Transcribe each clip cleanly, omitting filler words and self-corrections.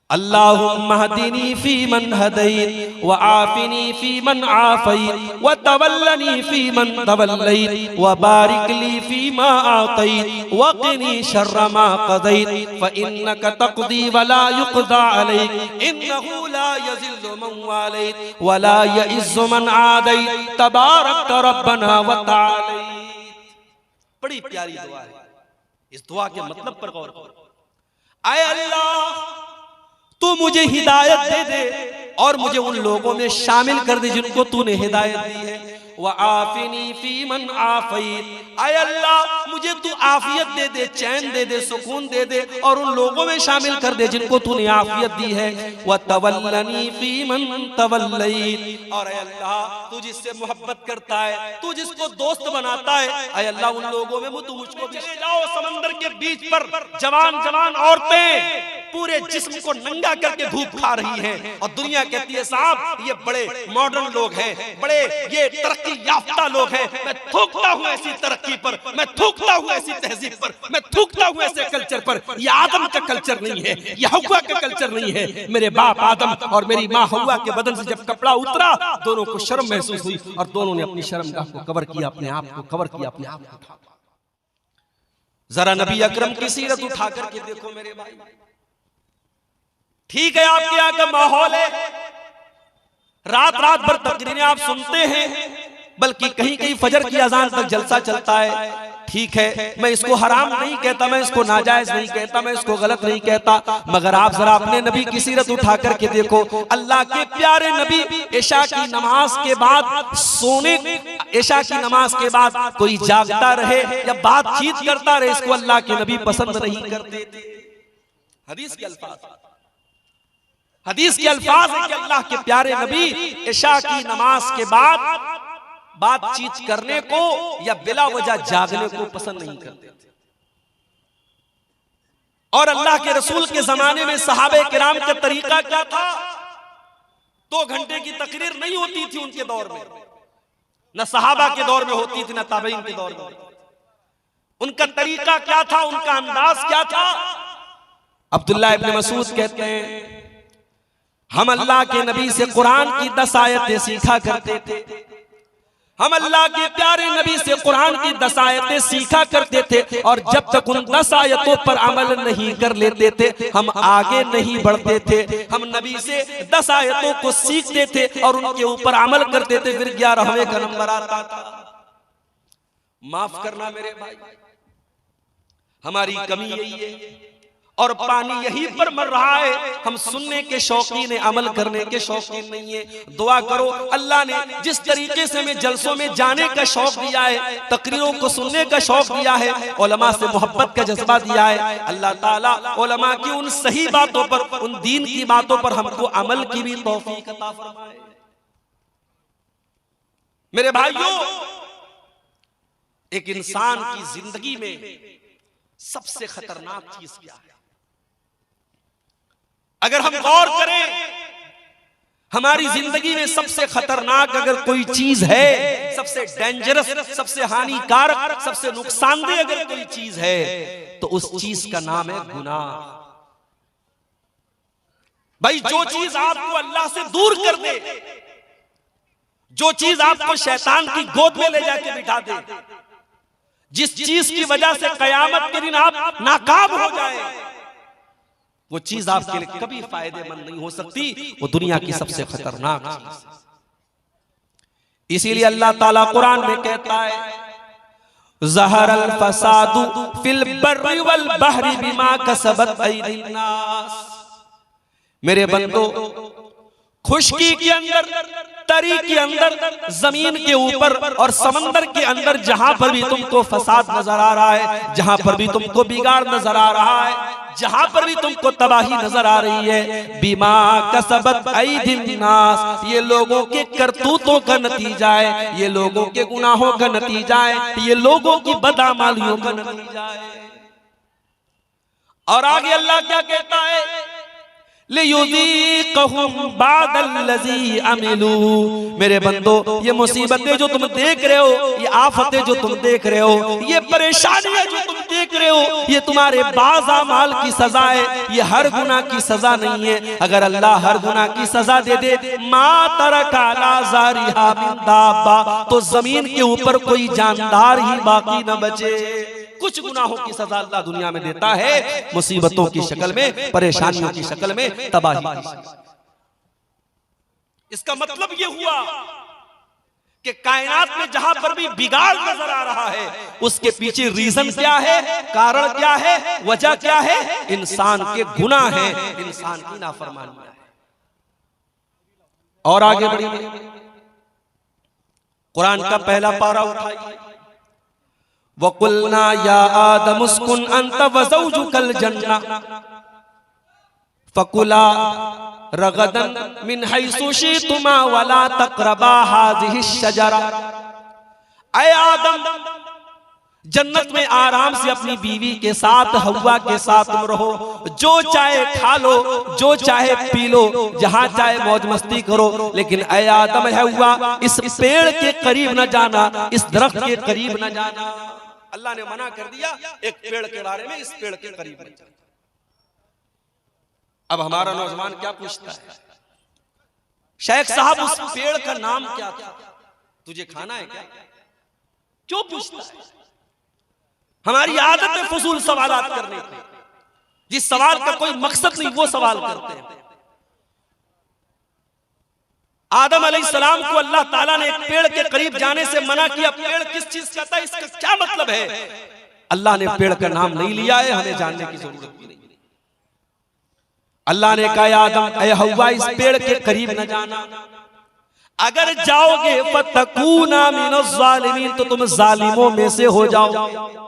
अल्लाहुम्मा हदीनी फीमन हदैत व आफिनी फीमन आफैत व तवल्लनी फीमन तवल्लैत व बारिक ली फीमा आतैत व क़िनी शर्र मा क़दैत फ इन्नका तक़दी व ला युक़दा अलैक इन्नहु ला यज़िल्लु मन वालैत व ला यइज़्ज़ु मन आदैत तबारक रब्बना व तआलैत। बड़ी प्यारी दुआ है। इस दुआ के मतलब पर गौर करो। आए अल्लाह, तू मुझे हिदायत दे दे और मुझे उन लोगों में शामिल कर दे जिनको तूने हिदायत दी है। व आफिनी फीमन आफैत, आए अल्लाह मुझे तू आफियत दे दे, चैन दे दे, सुकून दे दे और उन लोगों में शामिल कर दे जिनको तूने आफियत दी है। व तवल्लनी फीमन तवल्लैत, और आए अल्लाह तू जिससे मोहब्बत करता है, तू जिसको दोस्त बनाता है, आए अल्लाह उन लोगों में तू मुझको भी ले जाओ। समंदर के बीच पर जवान जवान औरतें पूरे जिस्म को नंगा करके धूप खा रही हैं और दुनिया कहती है साहब ये बड़े मॉडर्न लोग हैं, बड़े ये तरक्की याफ्ता लोग हैं। मैं थूकता हूँ ऐसी तरक्की पर, मैं थूकता हूँ ऐसी तहजीब पर, मैं थूकता हूँ ऐसे कल्चर पर। ये आदम का कल्चर नहीं है, ये हव्वा का कल्चर नहीं है। मेरे बाप आदम और मेरी माँ हव्वा के बदन से जब कपड़ा उतरा, दोनों को शर्म महसूस हुई और दोनों ने अपनी शर्मगाह को कवर किया, अपने आप को कवर किया, अपने आप को। जरा नबी अकरम की सीरत उठा करके देखो मेरे भाई। ठीक है आपके यहाँ का माहौल है, रात रात भर तकरीरें आप सुनते हैं, बल्कि कहीं कहीं फजर की अजान तक जलसा चलता है। ठीक है, मैं इसको हराम नहीं कहता, मैं इसको नाजायज नहीं कहता, मैं इसको गलत नहीं कहता, मगर आप जरा अपने नबी की सीरत उठा करके देखो। अल्लाह के प्यारे नबी इशा की नमाज के बाद सोने, इशा की नमाज के बाद कोई जागता रहे या बातचीत करता रहे, इसको अल्लाह के नबी पसंद नहीं करते थे। हदीस के अल्फाज, हदीस के अल्फाज है कि अल्लाह के प्यारे नबी इशा की नमाज के बाद बातचीत करने को या बिला वजह जागने को पसंद नहीं करते थे। और अल्लाह के रसूल के जमाने में सहाबे किराम का तरीका क्या था? 2 घंटे की तकरीर नहीं होती थी उनके दौर में, न सहाबा के दौर में होती थी, न ताबईन के दौर में। उनका तरीका क्या था, उनका अंदाज क्या था? अब्दुल्लाह इब्न मसूद कहते हैं हम अल्लाह के नबी से कुरान की 10 आयतें सीखा करते थे। हम अल्लाह के प्यारे नबी से कुरान की 10 आयतें सीखा करते थे और जब तक उन 10 आयतों पर अमल नहीं कर लेते थे हम आगे नहीं बढ़ते थे। हम नबी से 10 आयतों को सीखते थे और उनके ऊपर अमल करते थे, फिर 11वें का नंबर आता था। माफ करना मेरे भाई, हमारी कमी यही है और पानी यहीं पर मर रहा है। हम सुनने के शौकीन है, अमल करने के शौकीन नहीं है। दुआ करो अल्लाह ने जिस तरीके से हमें जलसों में जाने का शौक दिया है, तकरीरों को सुनने का शौक दिया है, उलमा से मोहब्बत का जज्बा दिया है, अल्लाह ताला उलमा की उन सही बातों पर, उन दीन की बातों पर हमको अमल की भी तौफीक अता फरमाए। मेरे भाइयों, एक इंसान की जिंदगी में सबसे खतरनाक चीज क्या है? अगर हम गौर करें, हमारी जिंदगी में सबसे खतरनाक अगर कोई चीज है, सबसे डेंजरस, सबसे हानिकारक, सबसे नुकसानदेह अगर कोई चीज है तो उस चीज का नाम है गुनाह। भाई जो चीज आपको अल्लाह से दूर कर दे, जो चीज आपको शैतान की गोद में ले जाके बिठा दे, जिस चीज की वजह से कयामत के दिन आप नाकाम हो जाए, वो चीज आपके लिए कभी फायदेमंद नहीं हो सकती। वो दुनिया की सबसे खतरनाक चीज। इसीलिए अल्लाह ताला कुरान में कहता है ज़हरल फसादु फिल बर्रि वल बहरि बिमा कसबत अयदीन नास। मेरे बंदो, खुशकी के अंदर, तरी के अंदर, जमीन के ऊपर और समंदर के अंदर जहां पर भी तुमको फसाद नजर आ रहा है, जहां पर भी तुमको बिगाड़ नजर आ रहा है, जहां पर भी तुमको तबाही नजर आ रही है, बिमा कसबत अयदीन नास, ये लोगों के करतूतों का नतीजा है, ये लोगों के गुनाहों का नतीजा है, ये लोगों की बदअमालियों का नतीजा है। और आगे अल्लाह क्या कहता है? लियुज़ीक़हुम बादल्लज़ी अमिलू। मेरे बंदो, ये मुसीबतें जो तुम देख रहे हो, ये आफतें जो तुम देख रहे हो, ये परेशानियां जो तुम देख देख रहे हो ये तुम्हारे बाज़ अमाल की सजा है, ये हर गुनाह की सजा नहीं है। अगर अल्लाह हर गुनाह की सजा दे दे, मा तरका ला ज़ारिहा मिन दाब्बा, तो जमीन के ऊपर कोई जानदार ही बाकी न बचे। कुछ गुनाहों की सजा अल्लाह दुनिया में देता है, मुसीबतों की शक्ल में, परेशानियों की शक्ल में, तबाही की शक्ल में। इसका मतलब यह हुआ कि कायनात में जहां पर भी बिगाड़ नजर आ रहा है, उसके पीछे रीजन क्या है, कारण क्या है, वजह क्या है? इंसान के गुनाह है, इंसान की नाफरमानी है। और आगे बढ़िए, कुरान का पहला पारा उठाइए। वकुलना या आदम उस्कुन अंत व ज़ौजुकल जन्ना फकुला रगदन मिन हैसु शितुमा वला तक़रबा हाज़िहि शजरा। ऐ आदम, जन्नत में आराम से अपनी बीवी के साथ, हव्वा के साथ तुम रहो, जो चाहे खा लो, जो चाहे पी लो, जहां चाहे मौज मस्ती करो, लेकिन ऐ आदम है हव्वा, इस पेड़ के करीब न जाना, इस दरख्त के करीब न जाना। अल्लाह ने मना कर दिया एक पेड़ के बारे में, इस पेड़ के करीब न जाना। अब हमारा नौजवान क्या पूछता है, शेख साहब उस पेड़ का नाम क्या था, तुझे खाना है क्या? क्यों पूछता है? हमारी आदत है फजूल सवालात करने की, जिस सवाल का कोई मकसद नहीं वो सवाल करते हैं। आदम अलैहिस्सलाम को अल्लाह ताला ने एक पेड़ के करीब जाने से मना किया। पेड़ किस चीज का था, इसका क्या मतलब है? अल्लाह ने पेड़ का नाम नहीं लिया है, हमें जानने की जरूरत भी नहीं। अल्लाह ने कहा आदम ऐ हव्वा, इस पेड़ के करीब न जाना, अगर जाओगे फतकूना मिनज़ ज़ालिमीन, तो तुम जालिमों में से हो जाओगे।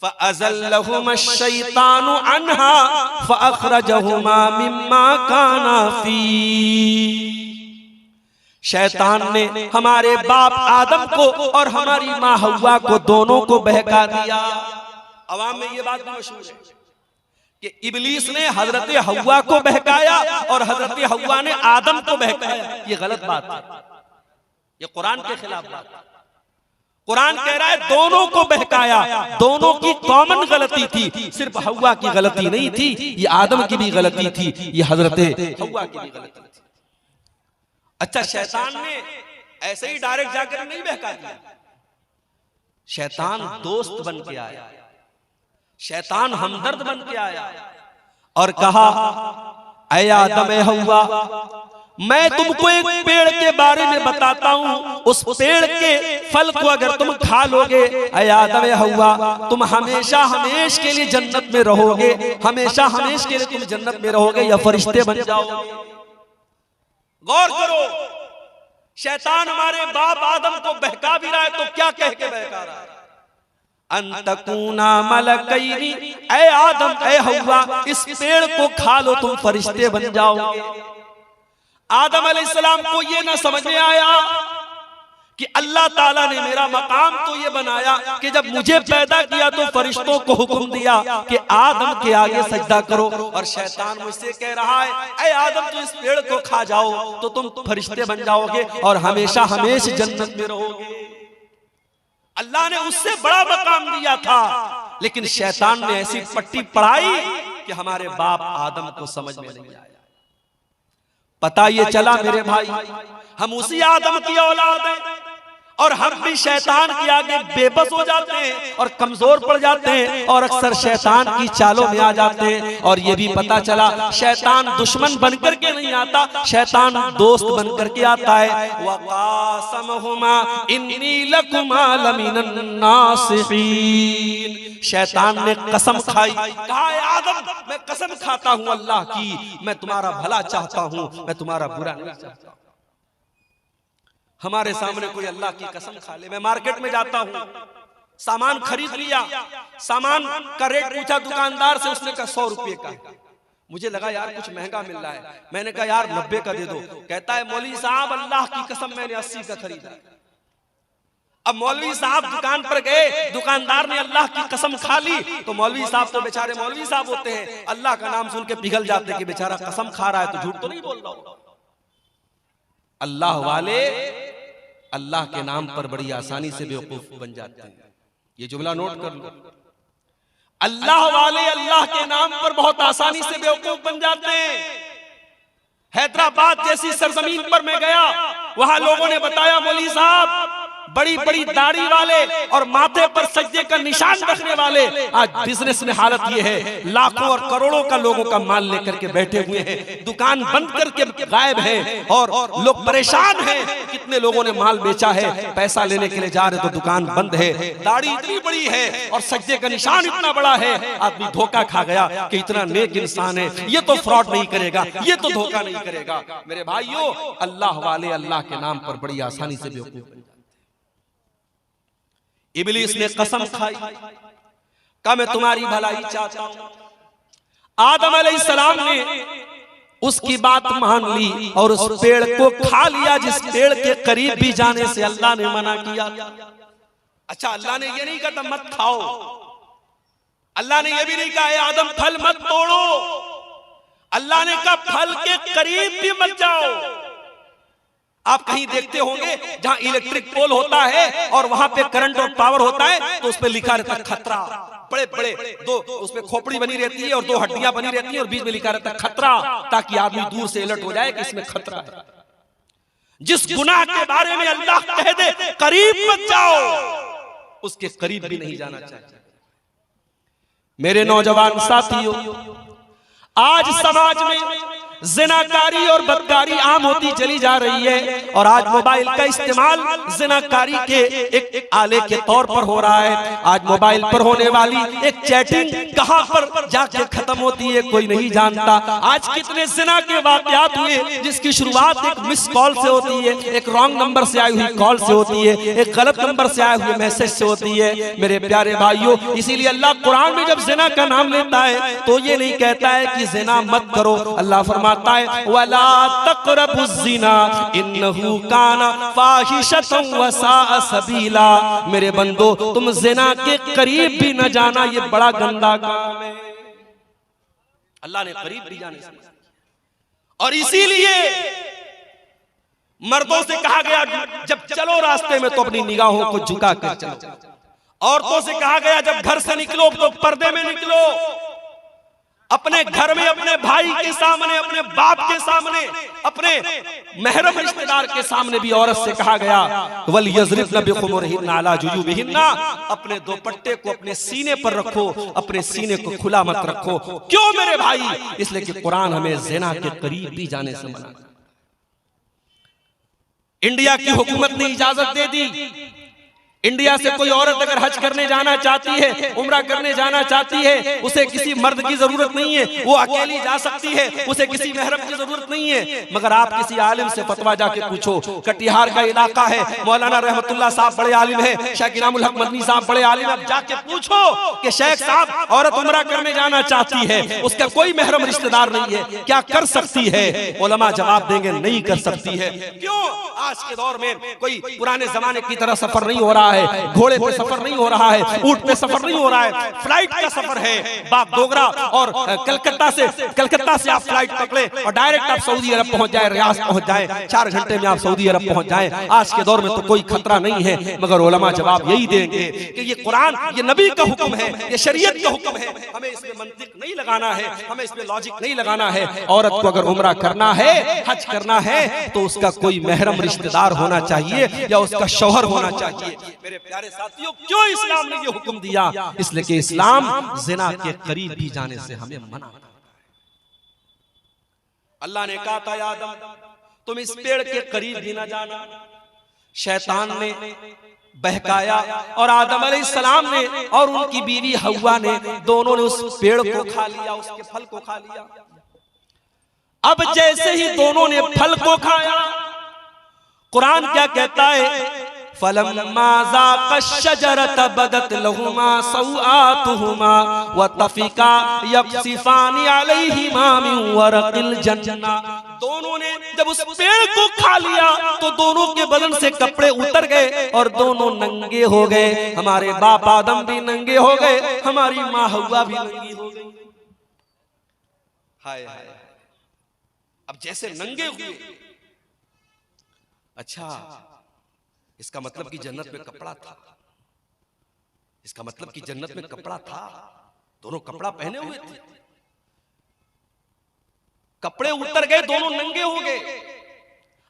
फ़अज़ल्लहुमा शैतानु अन्हा फ़अख़रजहुमा मिम्मा काना फ़ी। शैतान ने हमारे बाप आदम को और हमारी माँ हव्वा को दोनों को बहका दिया। अवाम में ये बात भी मशहूर है कि इब्लीस ने हजरत हव्वा को बहकाया और हजरत हव्वा ने आदम को बहकाया। ये गलत बात है, ये कुरान के खिलाफ बात है। कुरान कह रहा है दोनों को बहकाया, दोनों की कॉमन गलती थी, सिर्फ हव्वा की गलती नहीं थी, ये आदम की भी गलती थी, ये हजरत हव्वा की भी गलती थी। अच्छा, शैतान ने ऐसे ही डायरेक्ट जाकर नहीं बहका दिया, शैतान दोस्त बन के आया, शैतान हमदर्द बन के आया और कहा ऐ आदम ऐ हव्वा, मैं तुमको एक पेड़ के बारे में बताता हूं, उस पेड़ के फल को अगर तुम खा लोगे, ऐ आदम ऐ हव्वा, तुम हमेशा हमेश के लिए जन्नत में रहोगे, हमेशा हमेश के लिए तुम जन्नत में रहोगे या फरिश्ते बन जाओगे। गौर करो, शैतान हमारे बाप आदम को बहका भी रहा है तो क्या कह के बहका रहा है? अंतकूना मलकैनी, ऐ आदम ऐ हव्वा, इस पेड़ को खा लो तुम फरिश्ते बन जाओगे। आदम अलैहिस्सलाम को ये ना समझ में आया कि अल्लाह ताला ने मेरा मकाम तो ये बनाया कि जब मुझे पैदा किया तो फरिश्तों को हुक्म दिया कि आदम के आगे सजदा करो, और शैतान मुझसे कह रहा है ऐ आदम तू इस पेड़ को खा जाओ तो तुम फरिश्ते बन जाओगे और हमेशा हमेशा जन्नत में रहोगे। अल्लाह ने उससे बड़ा मकाम दिया था, लेकिन शैतान ने ऐसी पट्टी पढ़ाई कि हमारे बाप आदम को समझ में नहीं आया। पता ये चला मेरे भाई, हम उसी आदम की औलाद हैं और हम भी शैतान के आगे बेबस हो जाते हैं और कमजोर पड़ जाते हैं और अक्सर शैतान की चालों में आ जाते हैं। और ये भी पता चला शैतान दुश्मन बनकर के नहीं आता, शैतान दोस्त बनकर के आता है। वक़ासमहुमा इन्नी लकुमा लमिनन नासिहीन, शैतान ने कसम खाई, कहा आदम मैं कसम खाता हूं अल्लाह की, मैं तुम्हारा भला चाहता हूं, मैं तुम्हारा बुरा नहीं चाहता। हमारे सामने कोई अल्लाह की कसम खा ले, मैं मार्केट में जाता हूं, सामान खरीद लिया, सामान का रेट पूछा दुकानदार से, उसने कहा 100 रुपए का, मुझे लगा यार कुछ महंगा मिल रहा है, मैंने कहा यार 90 का दे दो, कहता है मौलवी साहब अल्लाह की कसम मैंने 80 का खरीदा। अब मौलवी साहब दुकान पर गए, दुकानदार ने अल्लाह की कसम खा ली, तो मौलवी साहब तो बेचारे मौलवी साहब होते हैं, अल्लाह का नाम सुन के पिघल जाते कि बेचारा कसम खा रहा है तो झूठ तो नहीं बोल रहा। अल्लाह वाले अल्लाह के नाम पर बड़ी आसानी से बेवकूफ बन जाते हैं। ये जुमला नोट कर लो, अल्लाह वाले अल्लाह के नाम पर बहुत आसानी से बेवकूफ बन जाते हैं। हैदराबाद जैसी सरजमीन पर मैं गया, वहां लोगों ने बताया मौलवी साहब बड़ी बड़ी दाढ़ी वाले और माथे पर सज्जे का निशान रखने वाले आज बिजनेस में हालत ये है, लाखों और करोड़ों का लोगों का माल लेकर के बैठे हुए हैं, दुकान बंद करके गायब है और लोग परेशान हैं। कितने लोगों ने माल बेचा है, पैसा लेने के लिए जा रहे तो दुकान बंद है, दाढ़ी इतनी बड़ी है और सज्जे का निशान इतना बड़ा है। आदमी धोखा खा गया कि इतना नेक इंसान है, ये तो फ्रॉड नहीं करेगा, ये तो धोखा नहीं करेगा। मेरे भाइयों, अल्लाह वाले अल्लाह के नाम पर बड़ी आसानी से बेवकूफ। इब्लीस ने कसम खाई, कहा मैं तुम्हारी भलाई चाहता हूं। आदम अलैहिस्सलाम ने उसकी बात मान ली और उस पेड़ को खा लिया जिस पेड़ के करीब भी जाने से अल्लाह ने मना किया। अच्छा, अल्लाह ने ये नहीं कहा मत खाओ, अल्लाह ने ये भी नहीं कहा आदम फल मत तोड़ो, अल्लाह ने कहा फल के करीब भी मत जाओ। आप कहीं देखते होंगे जहां इलेक्ट्रिक पोल होता है और वहां पे करंट और पावर होता है तो उस पे लिखा रहता है खतरा, बड़े बड़े दो उसमें खोपड़ी बनी रहती है और दो हड्डियां बनी रहती हैं और बीच में लिखा रहता है खतरा, ताकि आदमी दूर से अलर्ट हो जाए कि इसमें खतरा है। जिस गुनाह के बारे में अल्लाह कह दे करीब मत जाओ, उसके करीब भी नहीं जाना चाहिए। मेरे नौजवान साथियों, आज समाज में ज़िनाकारी और बदकारी आम होती चली जा रही है और आज मोबाइल का इस्तेमाल ज़िनाकारी के एक आले के तौर पर हो रहा है। आज मोबाइल पर होने वाली एक चैटिंग कहां पर जाके खत्म होती है कोई नहीं जानता। आज कितने ज़िना के वाक़यात हुए जिसकी शुरुआत एक मिस कॉल से होती है, एक रॉन्ग नंबर से आई हुई कॉल से होती है, एक गलत नंबर से आए हुए मैसेज से होती है। मेरे प्यारे भाइयों, इसीलिए अल्लाह कुरान में जब ज़िना का नाम लेता है तो ये नहीं कहता है कि ज़िना मत करो, अल्लाह फरमाता है वला तक़रबुज़्ज़िना इन्नहु काना फ़ाहिशतन व साअ सबीला। मेरे बंदो, तुम ज़िना के करीब भी न जाना, ये बड़ा गंदा काम है। अल्लाह ने करीब भी जाने से, और इसीलिए मर्दों से कहा गया जब चलो रास्ते में तो अपनी निगाहों को झुका कर चलो। औरतों से कहा गया जब घर से निकलो तो पर्दे में निकलो। अपने घर में अपने भाई के सामने, अपने बाप के सामने, अपने महरम रिश्तेदार के सामने भी औरत से कहा गया वल यज़रिबन बिखुमुरिहिन्ना अला जुयूबिहिन्ना, अपने दुपट्टे को अपने सीने पर रखो, अपने सीने को खुला मत रखो। क्यों मेरे भाई? इसलिए कि कुरान हमें ज़िना के करीब भी जाने से मना। इंडिया की हुकूमत ने इजाजत दे दी, इंडिया से कोई औरत अगर हज करने जाना चाहती है, उम्रा करने जाना चाहती है, उसे किसी मर्द की जरूरत नहीं है, वो अकेली जा सकती है, उसे किसी महरम की जरूरत नहीं है। मगर आप किसी आलिम से फतवा जाके पूछो, कटिहार का इलाका है, मौलाना रहमतुल्लाह साहब बड़े आलिम है, शेख इनामुल हक मदनी साहब बड़े आलिम है, जाके पूछो कि शेख साहब औरत उम्रा करने जाना चाहती है, उसका कोई महरम रिश्तेदार नहीं है, क्या कर सकती है? उलमा जवाब देंगे नहीं कर सकती है। क्यों? आज के दौर में कोई पुराने जमाने की तरह सफर नहीं हो रहा है, घोड़े पे सफर नहीं हो रहा है, ऊंट पे सफर नहीं हो रहा है, फ्लाइट का सफर है। बाप डोगरा और कलकत्ता से आप फ्लाइट पकड़े और डायरेक्ट आप सऊदी अरब पहुंच जाए, रियाद पहुंच जाए, 4 घंटे में आप सऊदी अरब पहुंच जाए। आज के दौर में तो कोई खतरा नहीं है। मगर उलमा जवाब यही देंगे कि ये कुरान, ये नबी का हुक्म है, ये शरीयत का हुक्म है, हमें इसमें मंतिक नहीं लगाना है, हमें इसमें लॉजिक नहीं लगाना है। औरत को अगर उम्रा करना है, हज करना है, तो उसका कोई महरम रिश्तेदार होना चाहिए या उसका शौहर होना चाहिए। मेरे प्यारे साथियों, क्यों इस्लाम ने ये हुक्म दिया? इसलिए कि इस्लाम ज़िना के करीब भी जाने से हमें मना। अल्लाह ने कहा था आदम तुम इस पेड़ के करीब भी ना जाना। शैतान ने बहकाया और आदम अलैहिस्सलाम ने और उनकी बीवी हव्वा ने, दोनों ने उस पेड़ को खा लिया, उसके फल को खा लिया। अब जैसे ही दोनों ने फल को खाया, कुरान क्या कहता है? फलम्मा ज़ाक़ा शजरत बदत लहुमा सौआतुहुमा व तफ़िका यक़सिफ़ानी अलैहिमा मिन वरक़िल जन्ना। दोनों ने जब उस पेड़ को खा लिया तो दोनों के बदन से कपड़े उतर गए और दोनों नंगे हो गए। हमारे बाप आदम भी नंगे हो गए, हमारी माँ हव्वा भी नंगी हो गई। हाय हाय, अब जैसे नंगे हुए, अच्छा इसका मतलब कि जन्नत में कपड़ा था, इसका मतलब कि जन्नत में कपड़ा था। दोनों कपड़ा पहने हुए थे, कपड़े उतर गए, दोनों नंगे हो गए।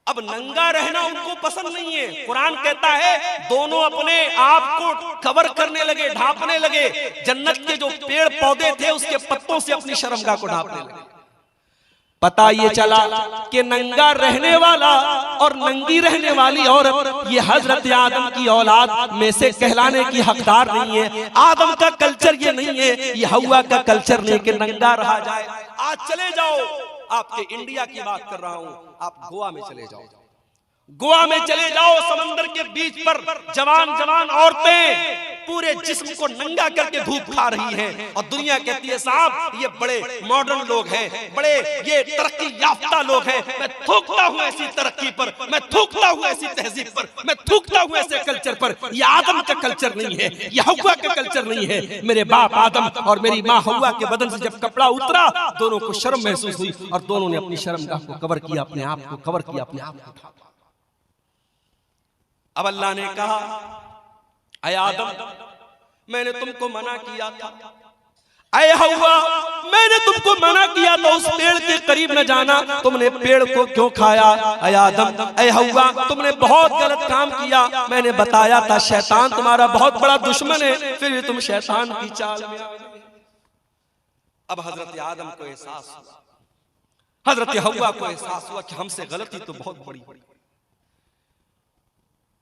अब नंगा रहना उनको पसंद नहीं है। कुरान कहता है दोनों अपने आप को कवर करने लगे, ढांपने लगे। जन्नत के जो पेड़ पौधे थे उसके पत्तों से अपनी शर्मगाह को ढांपने लगे। पता ये चला कि नंगा रहने वाला और नंगी रहने वाली औरत ये हजरत आदम की औलाद में से कहलाने की हकदार नहीं है। आदम का कल्चर ये नहीं है, ये हव्वा का कल्चर नहीं कि नंगा रहा जाए। आज चले जाओ, आपके इंडिया की बात कर रहा हूं, आप गोवा में चले जाओ, गोवा में चले जाओ, समंदर के बीच पर जवान जवान औरतें पूरे जिस्म को नंगा करके धूप खा रही हैं और दुनिया कहती है साहब ये बड़े मॉडर्न लोग हैं, बड़े ये तरक्की याफ्ता लोग हैं। मैं थूकता हूं ऐसी तरक्की पर, मैं थूकता हूं ऐसी तहजीब पर, मैं थूकता हूं ऐसे कल्चर पर। ये आदम का कल्चर नहीं है, ये हव्वा का कल्चर नहीं है। मेरे बाप आदम और मेरी माँ हव्वा के बदन से जब कपड़ा उतरा, दोनों को शर्म महसूस हुई और दोनों ने अपनी शर्मगाह को कवर किया, अपने आप को कवर किया, अपने आप को ढांका। अब अल्लाह ने कहा ऐ आदम मैंने तुमको मना किया था, ऐ हव्वा मैंने तुमको मना किया था उस पेड़ के करीब न जाना, तुमने पेड़ को क्यों खाया? ऐ आदम ऐ हव्वा तुमने बहुत गलत काम किया। मैंने बताया था शैतान तुम्हारा बहुत बड़ा दुश्मन है, फिर भी तुम शैतान की चाल में आ गए। अब हजरत आदम को एहसास हुआ, हजरत हव्वा को एहसास हुआ कि हमसे गलती तो बहुत बड़ी बड़ी।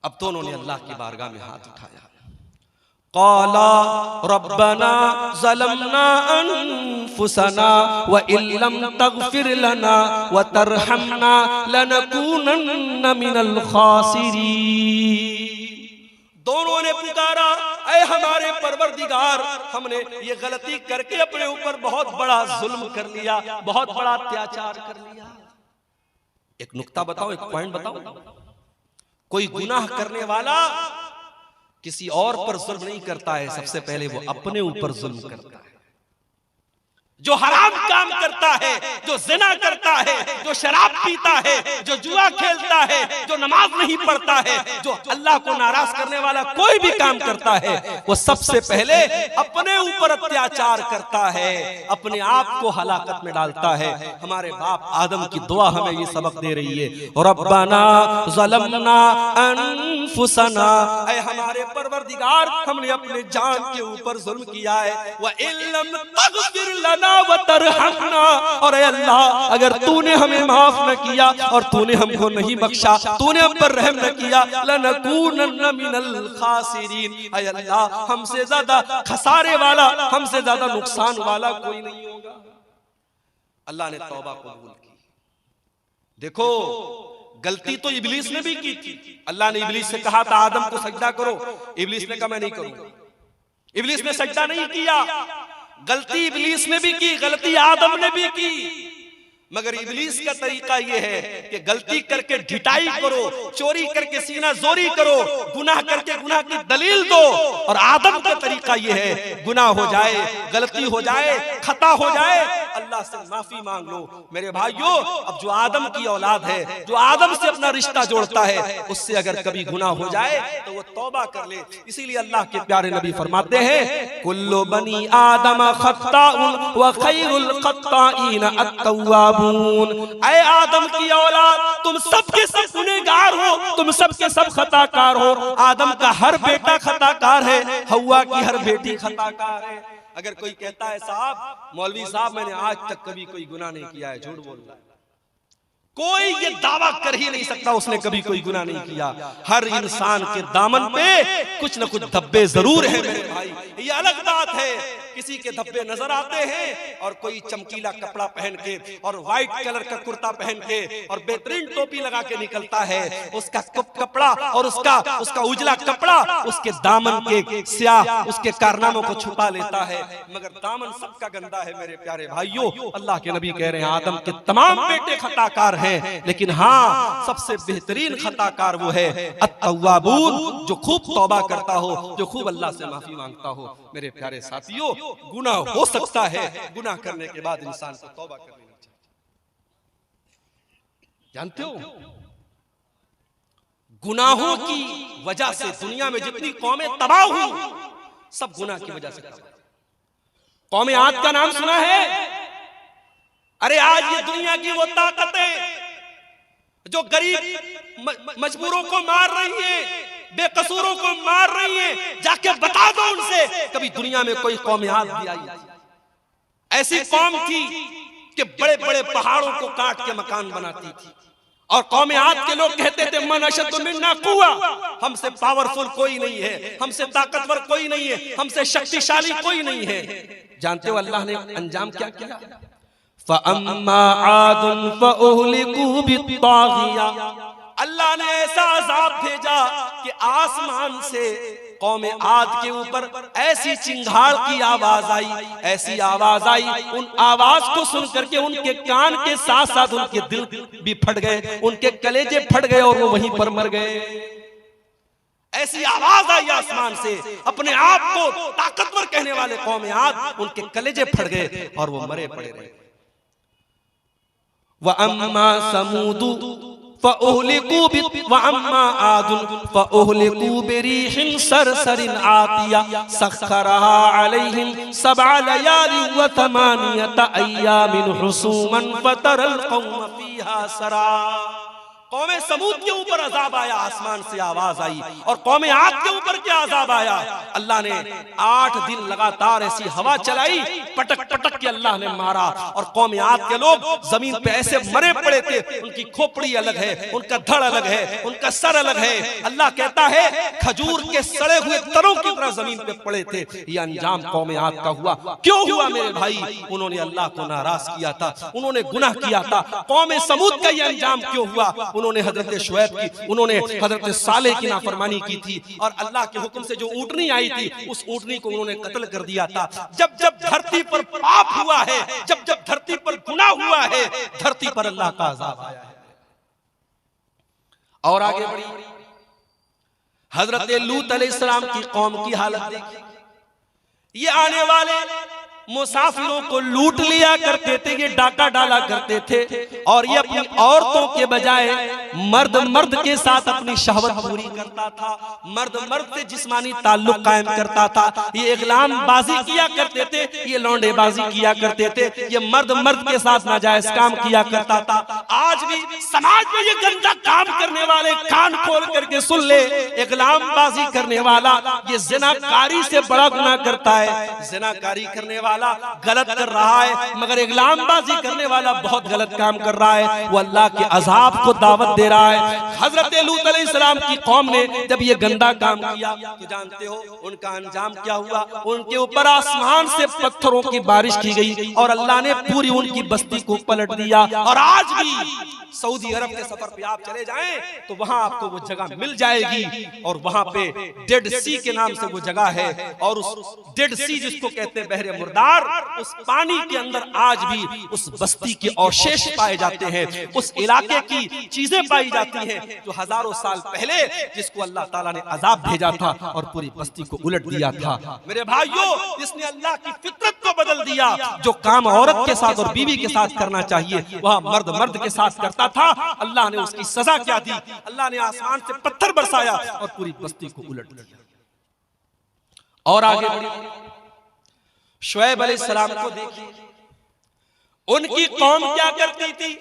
अब दोनों ने अल्लाह की बारगाह में हाथ उठाया। क़ाला रब्बना ज़लमना अनफुसना व इल्लम तग़फिर लना व तरहमना लनकूनन्ना मिनल ख़ासिरीन। दोनों ने पुकारा ऐ हमारे परवरदिगार, हमने ये गलती करके अपने ऊपर बहुत बड़ा जुल्म कर लिया, बहुत बड़ा अत्याचार कर लिया। एक नुक्ता बताओ, एक पॉइंट बताओ, कोई गुनाह करने वाला किसी और पर जुल्म नहीं करता है, सबसे पहले वो अपने ऊपर जुल्म करता है। जो हराम काम करता है, जो जिना करता है, जो शराब पीता है, जो जुआ खेलता है, जो नमाज नहीं पढ़ता है, जो अल्लाह को नाराज करने वाला कोई भी काम करता है, वो सबसे पहले अपने ऊपर अत्याचार करता है, अपने आप को हलाकत में डालता है। हमारे बाप आदम की दुआ हमें ये सबक दे रही है, रब्बना ज़लमना अनफुसना, ऐ हमारे परवरदिगार हमने अपने जान के ऊपर जुल्म किया है, व इल्लम तग़फिर लना व तरहमना, और अल्लाह अगर तूने हमें माफ न किया और तूने हमको नहीं बख्शा, तूने हम पर रहम न किया, लनकूनन्ना मिनल खासिरीन, ऐ अल्लाह हमसे ज्यादा खसारे वाला, हमसे ज्यादा नुकसान वाला कोई नहीं होगा। अल्लाह ने तौबा कबूल की। देखो गलती तो इब्लीस ने भी की थी। अल्लाह ने इब्लीस से कहा था आदम को सजदा करो, इब्लीस ने कहा मैं नहीं करूंगा। इब्लीस ने सजदा नहीं किया। गलती इब्लीस ने भी की, गलती आदम ने भी की, मगर इब्लीस का तरीका यह है कि गलती करके ढिठाई करो, चोरी करके सीना जोरी करो, गुनाह करके गुनाह की दलील दो। और आदम का तरीका यह है गुनाह हो जाए, गलती हो जाए, खता हो जाए, अल्लाह से माफी मांग लो। मेरे भाइयों, अब जो आदम की औलाद है, जो आदम से अपना रिश्ता जोड़ता है, उससे अगर कभी गुनाह हो जाए तो वो तौबा कर ले। इसीलिए अल्लाह के प्यारे नबी फरमाते हैं कुल्लु बनी आदम खत्ताउन व खैरुल खत्ताइन अत-तव्वाबून। ऐ आदम की औलाद तुम सबके सब गुनहगार हो, तुम सबके सब खताकार हो। आदम का हर बेटा खताकार है, हव्वा की हर बेटी खताकार है। अगर कोई कहता है साहब मौलवी साहब मैंने आज तक कभी कोई गुनाह नहीं किया है, झूठ बोल रहा है। कोई ये दावा कर ही नहीं सकता उसने कभी कोई गुनाह नहीं किया। हर इंसान के दामन पे कुछ न कुछ धब्बे जरूर है मेरे भाई। ये अलग बात है किसी के धब्बे नजर आते हैं और कोई चमकीला कपड़ा पहन के और व्हाइट कलर का कुर्ता पहन के और बेहतरीन टोपी लगा के निकलता है, उसका कपड़ा और उसका उजला कपड़ा उसके दामन के स्याह उसके कारनामों को छुपा लेता है, मगर दामन सबका गंदा है मेरे प्यारे भाइयों। अल्लाह के नबी कह रहे हैं आदम के तमाम बेटे खताकार हैं, लेकिन हाँ सबसे बेहतरीन खताकार वो है अत-तव्वाबून, जो खूब तौबा करता हो, जो खूब अल्लाह से माफी मांगता हो। मेरे प्यारे साथियों, गुनाह हो सकता है, गुनाह करने के बाद इंसान को तौबा कर लेनी चाहिए। जानते हो गुनाहों की वजह से दुनिया में जितनी कौमें तबाह हुई सब गुनाह की वजह से तबाह। कौम आद का नाम सुना है? अरे आज ये दुनिया की वो ताकतें जो गरीब मजबूरों को मार रही है, बेकसूरों को मार रही है, जाके बता दो उनसे कभी दुनिया में कोई कौम आद भी आई? ऐसी कौम थी कि बड़े बड़े पहाड़ों को काट के मकान बनाती थी, और कौम आद के लोग कहते थे मन अशद्दु मिन्ना कुव्वा, हमसे पावरफुल कोई नहीं है, हमसे ताकतवर कोई नहीं है, हमसे शक्तिशाली कोई नहीं है। जानते हो अल्लाह ने अंजाम क्या किया? फ़अम्मा आदुन फ़उहलिकू बित्ताग़िया, अल्लाह ने ऐसा अज़ाब भेजा कि आसमान से कौम आद के ऊपर ऐसी चिंगाड़ की आवाज आई, ऐसी आवाज आई, उन आवाज को सुन करके उनके कान के साथ साथ उनके दिल भी फट गए, उनके कलेजे फट गए और वो वहीं पर मर गए। ऐसी आवाज आई आसमान से, अपने आप को ताकतवर कहने वाले कौम आद, उनके कलेजे फट गए और वो मरे पड़े रहे। व अम्मा समूदु फ़उहलिकू व अम्मा आदुन फ़उहलिकू बिरीहिन सरसरिन आतिया सख्खरहा अलैहिम सबअ लयालिन व थमानियत अय्यामिन हुसूमन फतरल कौम फीहा सरा। कौम समूद के ऊपर अजाब आया, आसमान से आवाज आई, और कौम आद के ऊपर क्या अजाब आया? अल्लाह ने 8 दिन लगातार ऐसी हवा चलाई, पटक पटक के अल्लाह ने मारा, और कौम आद के लोग जमीन पे ऐसे मरे पड़े थे, उनकी खोपड़ी अलग है, उनका धड़ अलग है, उनका सर अलग है। अल्लाह कहता है खजूर के सड़े हुए तरों की तरह जमीन पे पड़े थे। ये अंजाम कौम आद का हुआ। क्यों हुआ मेरे भाई? उन्होंने अल्लाह को नाराज किया था, उन्होंने गुनाह किया था। कौम समूद का ये अंजाम क्यों हुआ? उन्होंने हजरत शुएब की, उन्होंने हजरत सालेह की नाफरमानी की थी, और अल्लाह के हुक्म से जो ऊँटनी आई थी उस ऊँटनी को उन्होंने कत्ल कर दिया था। जब जब धरती पर पाप हुआ है, जब जब धरती पर गुनाह हुआ है, धरती पर अल्लाह का अज़ाब आया है। और आगे बढ़ी, हजरत लूत अलैहिस्सलाम की कौम की हालत देखिए। ये आने वाले मुसाफिरों को लूट लिया करते थे, ये डाका डाला करते थे, और ये अपनी औरतों के बजाय मर्द मर्द के साथ अपनी शहवत पूरी करता था, मर्द मर्द से जिस्मानी ताल्लुक कायम करता था। ये इग़लाम बाजी किया करते थे, ये लौंडेबाजी किया करते थे, ये मर्द मर्द के साथ नाजायज काम किया करता था। आज भी समाज में ये गंदा काम करने वाले कान खोल करके सुन ले, इग़लाम बाजी करने वाला ये ज़िनाकारी से बड़ा गुनाह करता है। ज़िनाकारी करने वाला गलत कर रहा है, मगर इग़लामबाजी करने वाला बहुत गलत काम कर रहा है, वो अल्लाह के अजाब को दावत दे रहा है। हजरत लूत अलैहिस्सलाम की कौम ने जब ये गंदा काम किया तो जानते हो उनका अंजाम क्या हुआ? उनके ऊपर आसमान से पत्थरों की बारिश की गई, और अल्लाह ने पूरी उनकी बस्ती को पलट दिया। और आज भी सऊदी अरब के सफर पे आप चले जाएं तो वहां आपको वो जगह मिल जाएगी, और वहां पे डेड सी के नाम से वो जगह है, और उस डेड सी जिसको कहते हैं बहरे मुर्दार, उस पानी के अंदर आज भी उस बस्ती के अवशेष पाए जाते हैं, उस इलाके की चीजें पाई जाती हैं जो हजारों साल पहले जिसको अल्लाह ताला ने अजाब भेजा था और पूरी बस्ती को उलट दिया था। मेरे भाइयों, जिसने अल्लाह की फितरत को बदल दिया, जो काम औरत के साथ और बीवी के साथ करना चाहिए वह मर्द मर्द के साथ करता था, अल्लाह ने उसकी सजा क्या दी? अल्लाह ने आसमान से पत्थर बरसाया और पूरी बस्ती को उलट दिया। और आगे शुएब अलैहिस्सलाम को देखिए, उनकी कौम क्या करती थी?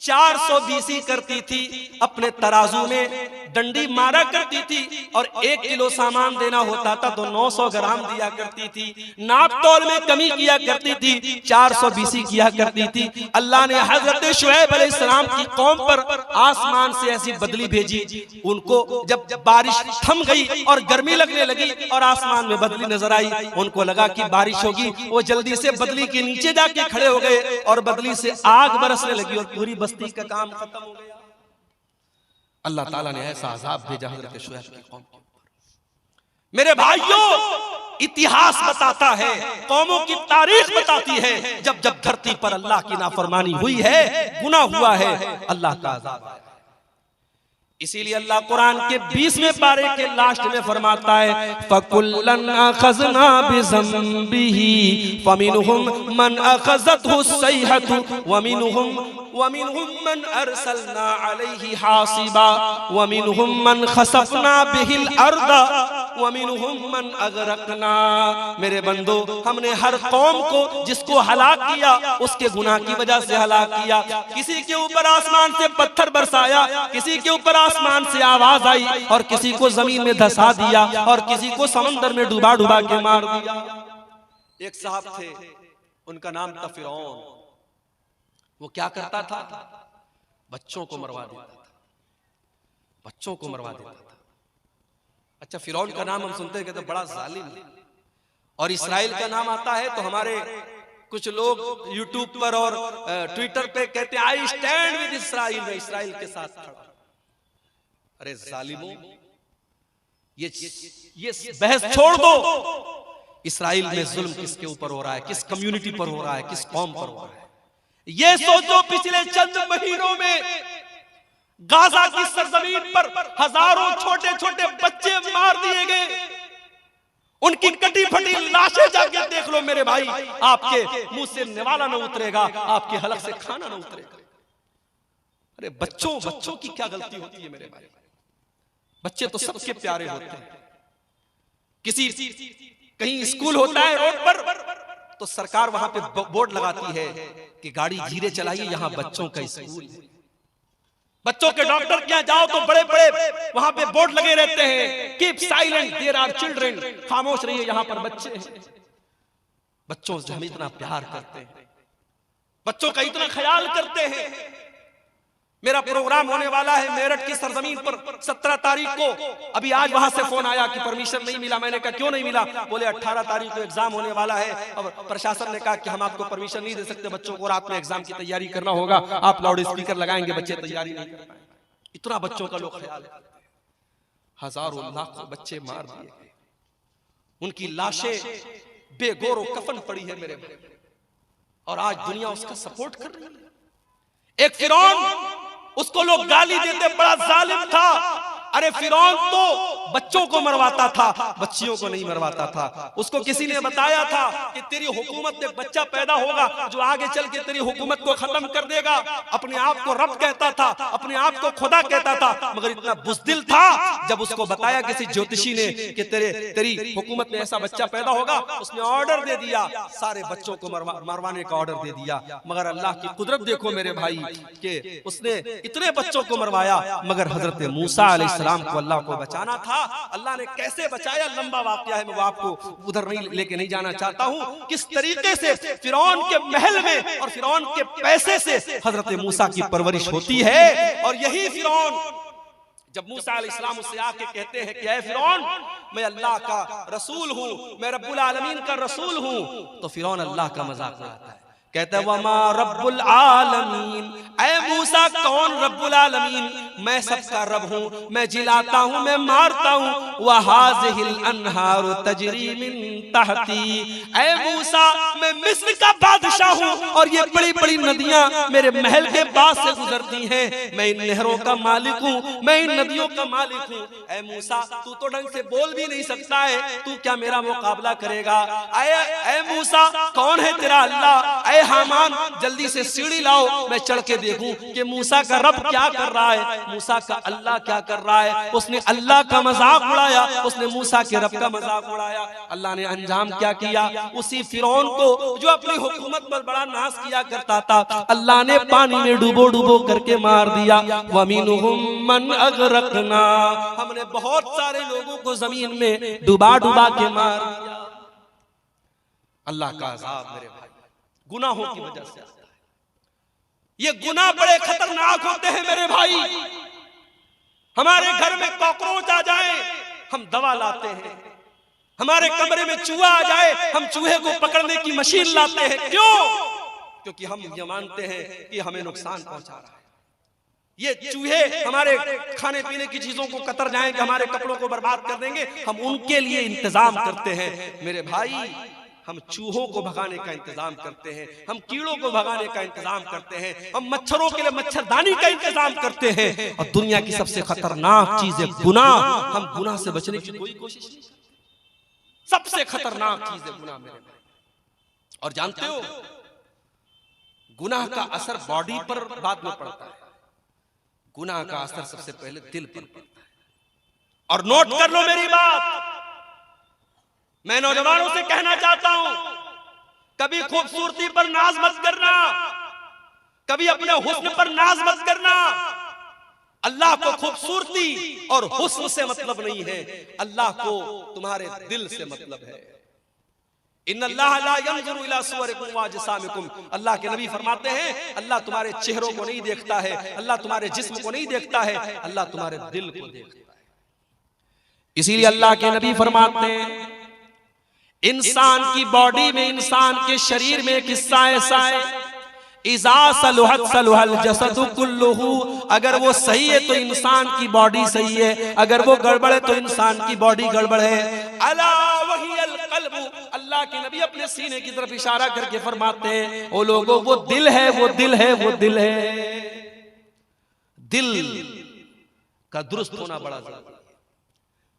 400 बीसी करती थी, अपने तराजू में डंडी मारा करती थी, और 1 किलो सामान देना होता था तो 900 ग्राम दिया करती थी, नाप तोल में कमी किया करती थी, 400 बीसी किया करती थी। अल्लाह ने हजरत शुएब अलैहिस्सलाम की कौम पर आसमान से ऐसी बदली भेजी, उनको जब बारिश थम गई और गर्मी लगने लगी और आसमान में बदली नजर आई, उनको लगा कि बारिश होगी, वो जल्दी से बदली के नीचे जाके खड़े हो गए, और बदली से आग बरसने लगी और पूरी बस्ती का काम खत्म हो गया। अल्लाह ताला ने ऐसा अजाब भेजा हजरत शुएब की कौम के ऊपर। मेरे भाइयों, इतिहास बताता है, कौमों की तारीख बताती है, जब जब धरती पर अल्लाह की नाफरमानी हुई है, गुनाह हुआ है, अल्लाह का अजाब आया। इसीलिए अल्लाह कुरान के 20वें पारे के लास्ट में फरमाता है, फकुल्लन अखज़ना बिज़ंबिही फमिनहुम मन अखज़तहु सयहतु वमिनहुम मन अरसलना अलैहि हासिबा वमिनहुम मन खसफना बिहिल अर्द वमिनहुम मन अगरकना। मेरे बंदो, हमने हर कौम को जिसको हलाक किया उसके गुनाह की वजह से हलाक किया। किसी के ऊपर आसमान से पत्थर बरसाया, किसी के ऊपर आसमान से आवाज आई, और किसी को जमीन में धंसा दिया, और किसी को समंदर में डुबा डुबा के मार दिया। एक साहब थे, उनका नाम था फिरौन। वो क्या करता था? बच्चों को मरवा देता था, बच्चों को मरवा देता था। अच्छा, फिरौन का नाम हम सुनते हैं, कहते बड़ा जालिम है। और इस्राइल का नाम आता है तो हमारे कुछ लोग यूट्यूब पर और ट्विटर पे कहते हैं आई स्टैंड विद इस्राइल, में इस्राइल के साथ खड़ा। अरे जालिमों, ये बहस छोड़ दो। इस्राइल में जुल्म किसके ऊपर हो रहा है, किस कम्युनिटी पर हो रहा है, किस कौम पर हो रहा है? ये सोचो, पिछले चंद महीनों में गाजा की सरजमीन पर हजारों छोटे छोटे बच्चे मार दिए गए। उनकी कटी फटी लाशें जाके देख लो मेरे भाई, आपके मुंह से निवाला न उतरेगा, आपके हलक से खाना न उतरेगा। अरे बच्चों की क्या गलती होती है मेरे भाई? बच्चे तो सबके प्यारे होते हैं। किसी कहीं स्कूल होता है रोड पर, तो सरकार वहां पे बोर्ड लगाती है कि गाड़ी धीरे चलाइए, यहां बच्चों का स्कूल है। बच्चों के डॉक्टर के यहाँ जाओ तो बड़े बड़े वहां पे बोर्ड लगे रहते हैं, keep silent, there are children, खामोश रहिए, यहां पर बच्चे हैं। बच्चों से हम इतना प्यार करते हैं, बच्चों का इतना ख्याल करते हैं। मेरा प्रोग्राम होने वाला है मेरठ की सरजमीन पर 17 तारीख को। अभी आज वहां से फोन आया कि परमिशन नहीं मिला। मैंने कहा क्यों नहीं मिला? बोले 18 तारीख को एग्जाम होने वाला है, और प्रशासन ने कहा कि हम आपको परमिशन नहीं दे सकते, बच्चों को रात में एग्जाम की तैयारी करना होगा, आप लाउड स्पीकर लगाएंगे, बच्चे तैयारी नहीं कर पाएंगे। इतना बच्चों का लोग ख्याल है। हजारों लाखों बच्चे मार दिए गए, उनकी लाशें बेगौर कफन पड़ी है मेरे भाई, और आज दुनिया उसका सपोर्ट कर रही है। एक फिरौन, उसको लोग गाली देते बड़ा जालिम था। अरे फिरौन तो बच्चों को मरवाता था, बच्चियों को नहीं मरवाता था। उसको किसी ने बताया था कि तेरी हुकूमत में बच्चा पैदा होगा जो आगे चल के तेरी हुकूमत को खत्म कर देगा। अपने आप को रब कहता था, अपने आप को खुदा कहता था, मगर इतना बुज़दिल था, जब उसको बताया किसी ज्योतिषी ने कि तेरी हुकूमत में ऐसा बच्चा पैदा होगा, उसने ऑर्डर दे दिया, सारे बच्चों को मरवाने का ऑर्डर दे दिया। मगर अल्लाह की कुदरत देखो मेरे भाई, कि उसने इतने बच्चों को मरवाया, मगर हजरत मूसा अलैहिस्सलाम को अल्लाह को बचाना था। अल्लाह ने कैसे बचाया, लंबा वाकया है, मैं आपको उधर नहीं लेके नहीं जाना चाहता हूं। किस तरीके से फिरौन के महल में और फिरौन के पैसे से हजरत मूसा की परवरिश होती है। और यही फिरौन, जब मूसा अलैहिस्सलाम उससे आके कहते हैं कि ऐ फिरौन, मैं अल्लाह का रसूल हूं, मैं रब्बुल आलमीन का रसूल हूं, तो फिरौन अल्लाह का मजाक उड़ाता है, कहता है वमा रब्बुल आलमीन, ऐ मूसा कौन रब्बुल आलमीन? मैं सबका रब हूँ, मैं जिलाता हूँ, मैं मारता हूँ। वहाज़िहिल अनहारु तजरी मिन तहती, ऐ मूसा मैं मिस्र का बादशाह हूँ, और ये बड़ी बड़ी नदियाँ मेरे महल के पास से गुजरती हैं। मैं इन नहरों का मालिक हूँ, मैं इन नदियों का मालिक हूँ। ऐ मूसा तू तो ढंग से बोल भी नहीं सकता है, तू क्या मेरा मुकाबला करेगा? ऐ मूसा कौन है तेरा अल्लाह? ऐ हामान जल्दी से सीढ़ी लाओ, मैं चढ़ के देखूं कि मूसा का रब क्या कर रहा है, मूसा का अल्लाह क्या कर रहा है। उसने अल्लाह का मजाक उड़ाया, उसने मूसा के रब का मजाक उड़ाया। अल्लाह ने अंजाम क्या किया? उसी फिरौन को जो अपनी हुकूमत पर बड़ा नाश किया करता था, अल्लाह ने पानी में डुबो डुबो करके मार दिया। वमिनहुम मन अगरकना, हमने बहुत सारे लोगों को जमीन में डुबा डुबा के मार दिया। अल्लाह का अज़ाब मेरे भाई गुनाहों की वजह से आता है। ये गुनाह बड़े खतरनाक होते हैं मेरे भाई। हमारे घर में कॉकरोच आ जाए, हम दवा लाते हैं। हमारे कमरे में चूहा आ जाए, हम चूहे को पकड़ने की मशीन लाते हैं। क्यों? क्योंकि हम ये मानते हैं कि हमें नुकसान पहुंचा रहा है। ये चूहे हमारे खाने पीने की चीजों को कतर जाएंगे, हमारे कपड़ों को बर्बाद कर देंगे, हम उनके लिए इंतजाम करते हैं। मेरे भाई, हम चूहों को भगाने का इंतजाम करते हैं, हम कीड़ों को भगाने का इंतजाम करते हैं, हम मच्छरों के लिए मच्छरदानी का इंतजाम करते हैं। और दुनिया की सबसे खतरनाक चीज है गुनाह। हम गुनाह से बचने की कोई कोशिश नहीं करते। सबसे खतरनाक चीज है गुनाह मेरे भाई। और जानते हो, गुनाह का असर बॉडी पर बाद में पड़ता है, गुनाह का असर सबसे पहले दिल पर पड़ता है। और नोट कर लो मेरी बात, मैं नौजवानों से कहना चाहता हूं, कभी खूबसूरती पर नाज मत करना, कभी अपने हुस्न पर नाज मत करना। अल्लाह को खूबसूरती और हुस्न से मतलब नहीं है, अल्लाह को तुम्हारे दिल से मतलब है। इन्नल्लाह ला यंजुरु इला सुवरिकुम व अजसामिकुम, अल्लाह के नबी फरमाते हैं अल्लाह तुम्हारे चेहरों को नहीं देखता है, अल्लाह तुम्हारे जिस्म को नहीं देखता है, अल्लाह तुम्हारे दिल को देखता है। इसीलिए अल्लाह के नबी फरमाते हैं इंसान की बॉडी में, इंसान के शरीर में एक हिस्सा ऐसा है, इज़ा सलुहत सलुहल जसदु कुल्लुहु, अगर वो सही है तो इंसान की बॉडी सही है, अगर वो गड़बड़ है तो इंसान की बॉडी गड़बड़ है। अला वहियल क़ल्बु, अल्लाह के नबी अपने सीने की तरफ इशारा करके फरमाते हैं ओ लोगों, वो दिल है, वो दिल है, वो दिल है। दिल का दुरुस्त होना बड़ा जरूरी है।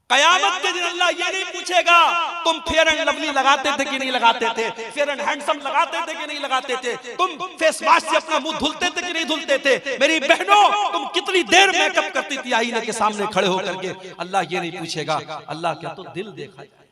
कयामत के दिन अल्लाह ये नहीं पूछेगा तुम फेयर एंड लवली लगाते थे कि नहीं लगाते थे, फेयर एंड हैंडसम लगाते थे कि नहीं लगाते थे, तुम फेस वॉश से अपना मुंह धुलते थे कि नहीं धुलते थे, मेरी बहनों तुम कितनी देर मेकअप करती थी आईने के सामने खड़े होकर के। अल्लाह ये नहीं पूछेगा, अल्लाह क्या तो दिल देखा जाए।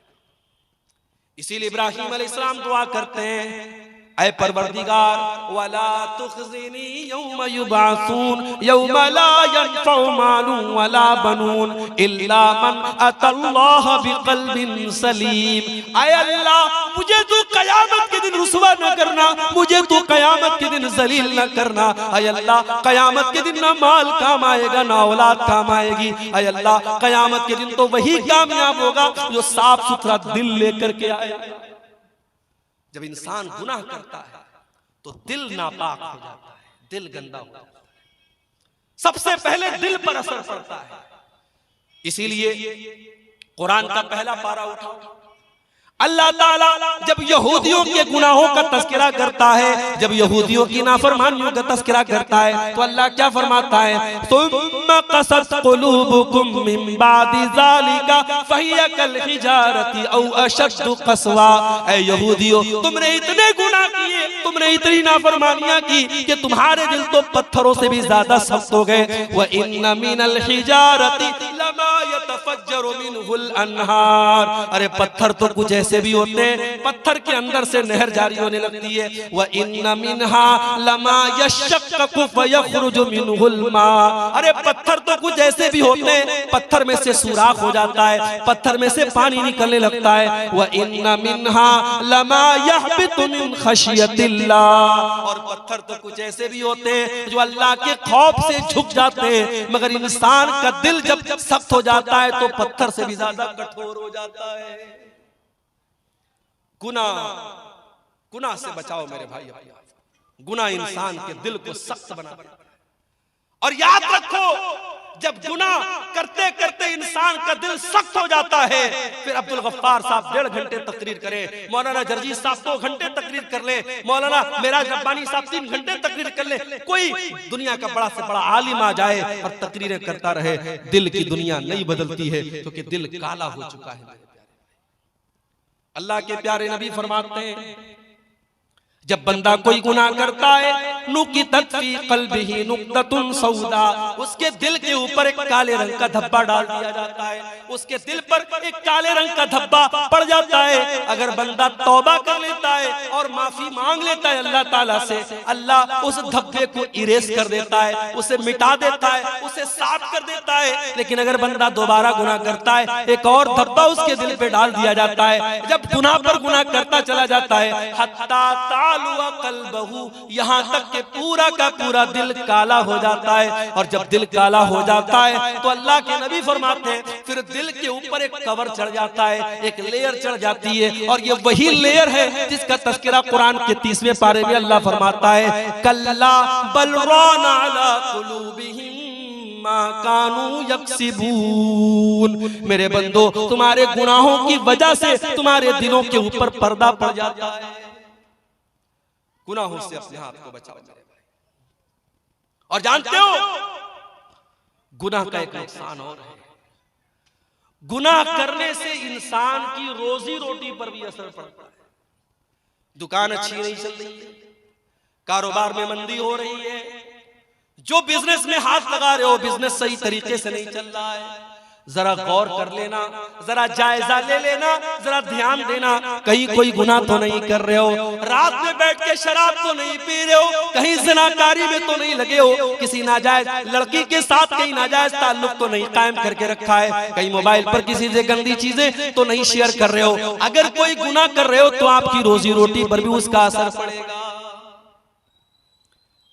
इसीलिए इब्राहीम अलैहिस्सलाम दुआ करते हैं, ऐ परवरदिगार वला तुखज़िनी यौम युबअसून यौम ला यनफ़उ मालुन वला बनून इल्ला मन अतल्लाह बिक़ल्बिन सलीम। ऐ अल्लाह मुझे तू कयामत के दिन रुसवा न करना, मुझे तू कयामत के दिन जलील न करना। ऐ अल्लाह कयामत के दिन ना माल काम आएगा ना औलाद काम आएगी। ऐ अल्लाह कयामत के दिन तो वही कामयाब होगा जो साफ सुथरा दिल लेकर के आएगा। जब इंसान गुनाह करता है तो दिल नापाक हो जाता है, दिल गंदा हो जाता है, सबसे पहले दिल पर असर पड़ता है। इसीलिए कुरान का पहला पारा उठाओ, अल्लाह ताला जब यहूदियों के गुनाहों का तस्करा करता है, जब यहूदियों की नाफरमानियों का तस्करा करता है, तो अल्लाह क्या फरमाता है, सुम्मा क़सत क़ुलूबुकुम मिन बादि ज़ालिका फ़हिय कल हिजारति औ अशद्दु क़स्वा। ऐ यहूदियों तुमने इतने गुनाह किए, तुमने इतनी नाफरमानियां की कि तुम्हारे दिल तो पत्थरों से भी ज्यादा सख्त हो गए। व इन्न मिनल हिजारति लमा यतफज्जरु मिनहुल अन्हार, अरे पत्थर तो कुछ ऐसे भी होते हैं पत्थर के अंदर से नहर जारी होने लगती है। व इन्न मिनहा लमा यशक्ककु फयखरुजु मिनहुल मा, अरे पत्थर तो कुछ ऐसे भी होते हैं पत्थर में से सुराख हो जाता है, पत्थर में से पानी निकलने लगता है। व इन्न मिनहा लमा यहबितु मिन खशियतिल्लाह, और पत्थर तो कुछ ऐसे भी होते हैं जो अल्लाह के खौफ से झुक जाते हैं, मगर इंसान का दिल जब सख्त हो जाता है तो पत्थर से भी ज्यादा कठोर हो जाता है। गुनाह से बचाओ मेरे भाई, गुनाह इंसान के दिल को सख्त बना। और याद रखो जब गुनाह करते करते इंसान का दिल सख्त हो जाता है, फिर अब्दुल गफ्फार साहब 1.5 घंटे तकरीर करें, मौलाना जर्जी साहब 2 घंटे तकरीर कर ले, मौलाना मेराज रब्बानी साहब 3 घंटे तकरीर कर ले, कोई दुनिया का बड़ा से बड़ा आलिम आ जाए और तकरीरें करता रहे, दिल की दुनिया नहीं बदलती है क्योंकि दिल काला हो चुका है। अल्लाह के प्यारे नबी फरमाते हैं जब बंदा कोई गुनाह करता है, नुकितत फी क़ल्बिही नुक्ततुन सौदा, उसके दिल के ऊपर एक काले रंग का धब्बा डाल दिया जाता है, उसके दिल पर एक काले रंग का धब्बा पड़ जाता है। अगर बंदा तौबा कर लेता है और माफी मांग लेता है अल्लाह ताला से, अल्लाह उस धब्बे को इरेज कर देता है, उसे मिटा देता है, उसे साफ कर देता है। लेकिन अगर बंदा दोबारा गुनाह करता है, एक और धब्बा उसके दिल पे डाल दिया जाता है। जब गुनाह पर गुनाह करता चला जाता है, हत्ता कल्बहू, यहाँ तक के पूरा का पूरा दिल काला हो जाता है। और जब दिल काला हो जाता है तो अल्लाह के नबी फरमाते हैं फिर दिल के ऊपर एक कवर चढ़ जाता है, एक लेयर चढ़ जाती है, और ये वही लेयर है जिसका तज़किरा कुरान के 30वें पारे में अल्लाह फरमाता है, कल्ला बल राना अला कुलूबिहिम मा कानू यक्सिबून। मेरे बंदो तुम्हारे गुनाहों की वजह से तुम्हारे दिलों के ऊपर पर्दा पड़ जाता है। गुनाहों से अपने हाथ को बचाओ मेरे भाई। और जानते हो गुनाह का एक नुकसान और है, गुनाह करने से इंसान की रोजी रोटी पर भी असर पड़ता है। दुकान अच्छी नहीं चल रही है, कारोबार में मंदी हो रही है, जो बिजनेस में हाथ लगा रहे हो बिजनेस सही तरीके से नहीं चल रहा है, जरा गौर कर लेना, जरा जायजा ले लेना, जरा ध्यान देना, कहीं कोई गुनाह तो नहीं कर रहे हो, रात में बैठ के शराब तो नहीं पी रहे हो, कहीं ज़िनाकारी में तो नहीं लगे हो, किसी नाजायज लड़की के साथ कहीं नाजायज ताल्लुक तो नहीं कायम करके रखा है, कहीं मोबाइल पर किसी से गंदी चीजें तो नहीं शेयर कर रहे हो। अगर कोई गुनाह कर रहे हो तो आपकी रोजी रोटी पर भी उसका असर पड़ेगा।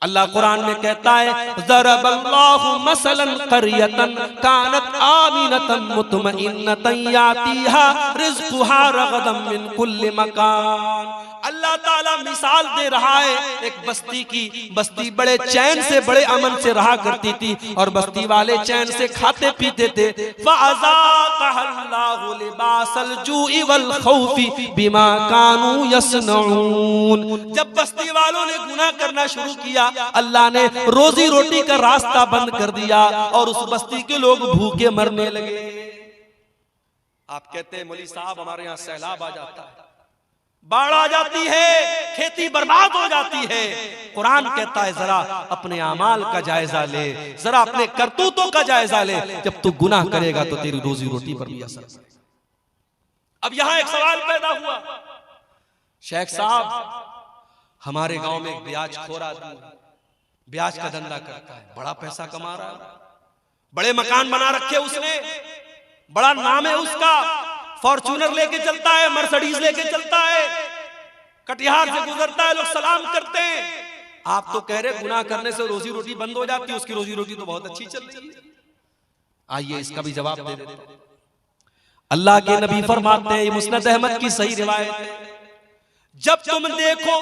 अल्लाह कुरान में कहता है, ज़रबल्लाहु मसलन क़रियतन कानत आमिनतन मुतमइन्नतन यातीहा रिज़्क़ुहा रग़दन मिन कुल्लि मकान। अल्लाह ताला मिसाल दे रहा है एक बस्ती की। बस्ती बड़े चैन से, बड़े अमन से रहा करती थी और बस्ती वाले चैन से खाते पीते थे। फ़अज़ाक़हल्लाहु लिबासल जूइ वल खौफ़ि बिमा कानू यस्नऊन। जब बस्ती वालों ने गुनाह करना शुरू किया, अल्लाह ने रोजी रोटी का रास्ता बंद कर दिया और उस बस्ती के लोग भूखे मरने लगे। आप कहते हैं मौलवी साहब हमारे यहाँ सैलाब आ जाता है, बाढ़ आ जाती है, खेती बर्बाद हो जाती है। कुरान कहता है जरा अपने अमाल का जायजा ले, जरा अपने करतूतों का जायजा ले। जब तू गुनाह करेगा तो तेरी रोजी रोटी पर भी असर पड़ेगा। अब यहां एक सवाल पैदा हुआ, शेख साहब हमारे गांव में एक ब्याजखोर आदमी ब्याज का धंधा करता है, बड़ा पैसा कमा रहा है, बड़े मकान बना रखे उसने, बड़ा नाम है उसका, फॉर्च्यूनर लेके चलता है, मर्सिडीज लेके चलता है, कटिहार से गुजरता है, लोग सलाम करते हैं। आप तो कह रहे गुनाह करने से रोजी रोटी बंद हो जाती है, उसकी रोजी रोटी तो बहुत अच्छी चल रही है। आइए इसका भी जवाब दे देते हैं। अल्लाह के नबी फरमाते हैं, मुस्नद अहमद की सही रिवायत है, जब तुम देखो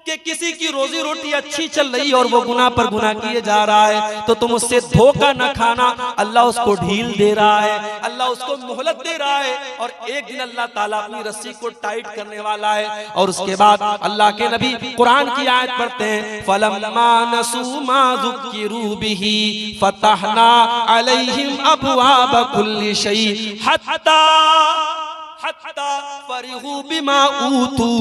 कि किसी की रोजी रोटी अच्छी चल रही और वो गुनाह पर गुनाह किए जा रहा है तो तुम उससे धोखा न खाना। अल्लाह उसको ढील दे रहा है, अल्लाह उसको मोहलत दे रहा है और एक दिन अल्लाह ताला अपनी रस्सी को टाइट करने वाला है। और उसके बाद अल्लाह के नबी कुरान की आयत पढ़ते हैं, फलम्मा नसू मा ज़ुक्किरू बिही फतहना अलैहिम अबवाब कुल्लि शै हत्ता फरिहू बिमा ऊतू।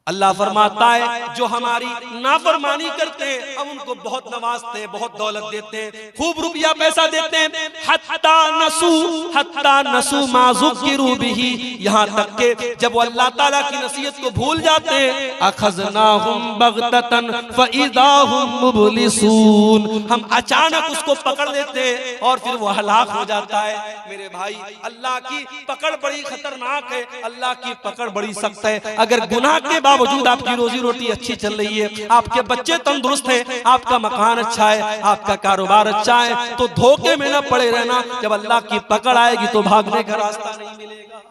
अल्लाह फरमाता है जो हमारी नाफरमानी करते हैं हम उनको बहुत नवाजते हैं, बहुत दौलत देते हैं, खूब रुपया पैसा देते हैं। हत्ता नसू मा ज़ुक्किरू बिही, यहाँ तक के जब वो अल्लाह ताला की नसीहत को भूल जाते हैं, अखज़नाहुम बग़ततन फ़इज़ा हुम मुब्लिसून, हम अचानक उसको पकड़ लेते हैं और फिर वो हलाक हो जाता है। मेरे भाई अल्लाह की पकड़ बड़ी खतरनाक है, अल्लाह की पकड़ बड़ी सख्त है। अगर गुनाह के बावजूद आपकी रोजी रोटी अच्छी चल रही है, आपके बच्चे तंदुरुस्त हैं, आपका मकान अच्छा है, आपका कारोबार अच्छा है, तो धोखे में न पड़े रहना। जब अल्लाह की पकड़ आएगी तो भागने का रास्ता नहीं मिलेगा।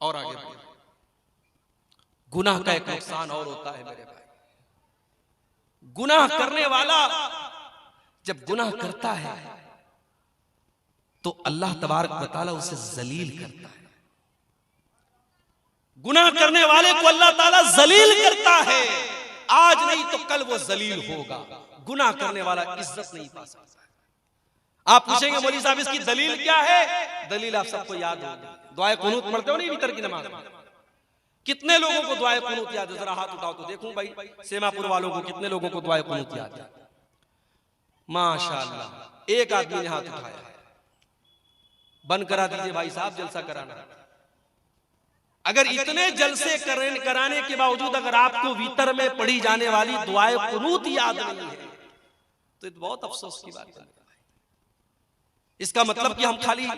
और आगे गुनाह का एक नुकसान और होता है मेरे भाई, गुनाह करने वाला जब गुनाह करता है तो अल्लाह तबारक व तआला उसे जलील करता है। गुनाह करने वाले को अल्लाह ताला जलील करता है, आज नहीं तो कल वो जलील होगा। गुनाह करने वाला इज्जत नहीं पा सकता। आप पूछेंगे मौलवी साहब इसकी दलील क्या है? दलील आप सबको याद होगी, दुआए कुनूत पढ़ते हो नहीं वितर की नमाज में? कितने लोगों को दुआए कुनूत याद है? जरा हाथ उठाओ तो देखूं भाई, सेमापुर वालों को कितने लोगों को दुआए कुनूत याद है? माशाअल्लाह, एक आदमी ने हाथ उठाया। बंद करा दीजिए भाई साहब, जलसा कराना। अगर इतने जलसे कराने के बावजूद अगर आपको वितर में पढ़ी जाने वाली दुआए कुनूत याद नहीं है तो ये बहुत अफसोस की बात है। इसका मतलब कि हम खाली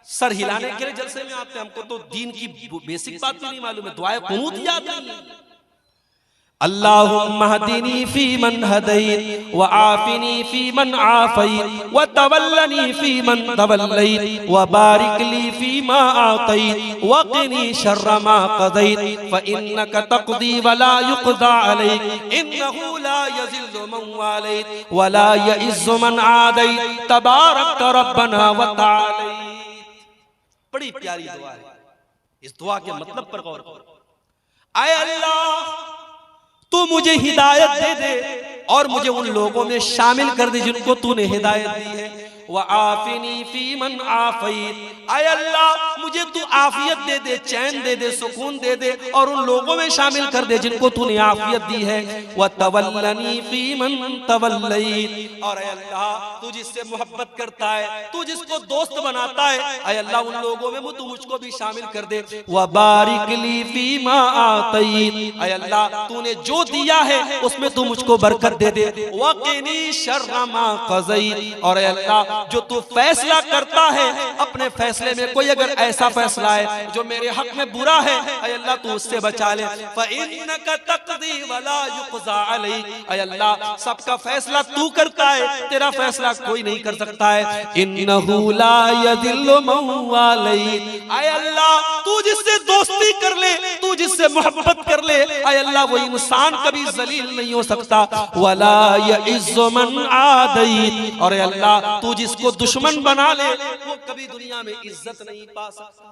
सर हिलाने के लिए जलसे में आते हैं, हमको तो दीन की बेसिक बात भी नहीं मालूम है, दुआए कुनूत याद नहीं है। अल्लाहुम्मा हदीनी फी मन हदैत व आफिनी फी मन आफैत व तवल्लनी फी मन तवल्लैत व बारिक ली फी मा आतैत व क़िनी शर्र मा क़दैत फ इन्नका तक़दी व ला युक़दा अलैक इन्नहु ला यज़िल्लु मन वालैत व ला यइज़्ज़ु मन आदैत तबारक रब्बना व तआलैत। बड़ी प्यारी दुआ है, इस दुआ के मतलब पर गौर करो। आए अल्लाह तू मुझे हिदायत दे दे और मुझे उन लोगों में शामिल कर दे जिनको तूने हिदायत दी है, व आफिनी फी मन आफैत। आय अल्लाह मुझे तू आफियत दे दे, चैन दे दे, सुकून दे दे और उन लोगों में शामिल कर दे जिनको तूने आफियत दी है। व तवल्लनी फी मन तवल्लैत, और आय अल्लाह तू जिससे मोहब्बत करता है, तू जिसको दोस्त बनाता है, आय अल्लाह उन लोगों में तू मुझको भी शामिल कर दे। व बारिक ली फी मा आतैत, आय अल्लाह तूने जो दिया है उसमें तू मुझको बरकत दे दे। वक़िनी शर्र मा क़ज़ैत, और अल्लाह जो तू फैसला करता है अपने फैसले में कोई अगर ऐसा फैसला है जो मेरे हक में बुरा है, ऐ अल्लाह तू उससे बचा ले। फ़इन्नका तक़दी वला युक़ज़ा अलैक, ऐ अल्लाह सबका फैसला तू करता है, तेरा फैसला कोई नहीं कर सकता है। इन्नहु ला यज़िल्लु मन वालैत, ऐ अल्लाह तू जिससे दोस्ती कर ले, तू जिससे मोहब्बत कर ले, ऐ अल्लाह वो इंसान कभी जलील नहीं हो सकता। वला यइज़्ज़ु मन आदैत, और अल्लाह तू जिसको दुश्मन बना ले वो कभी दुनिया में इज्जत नहीं पा सकता।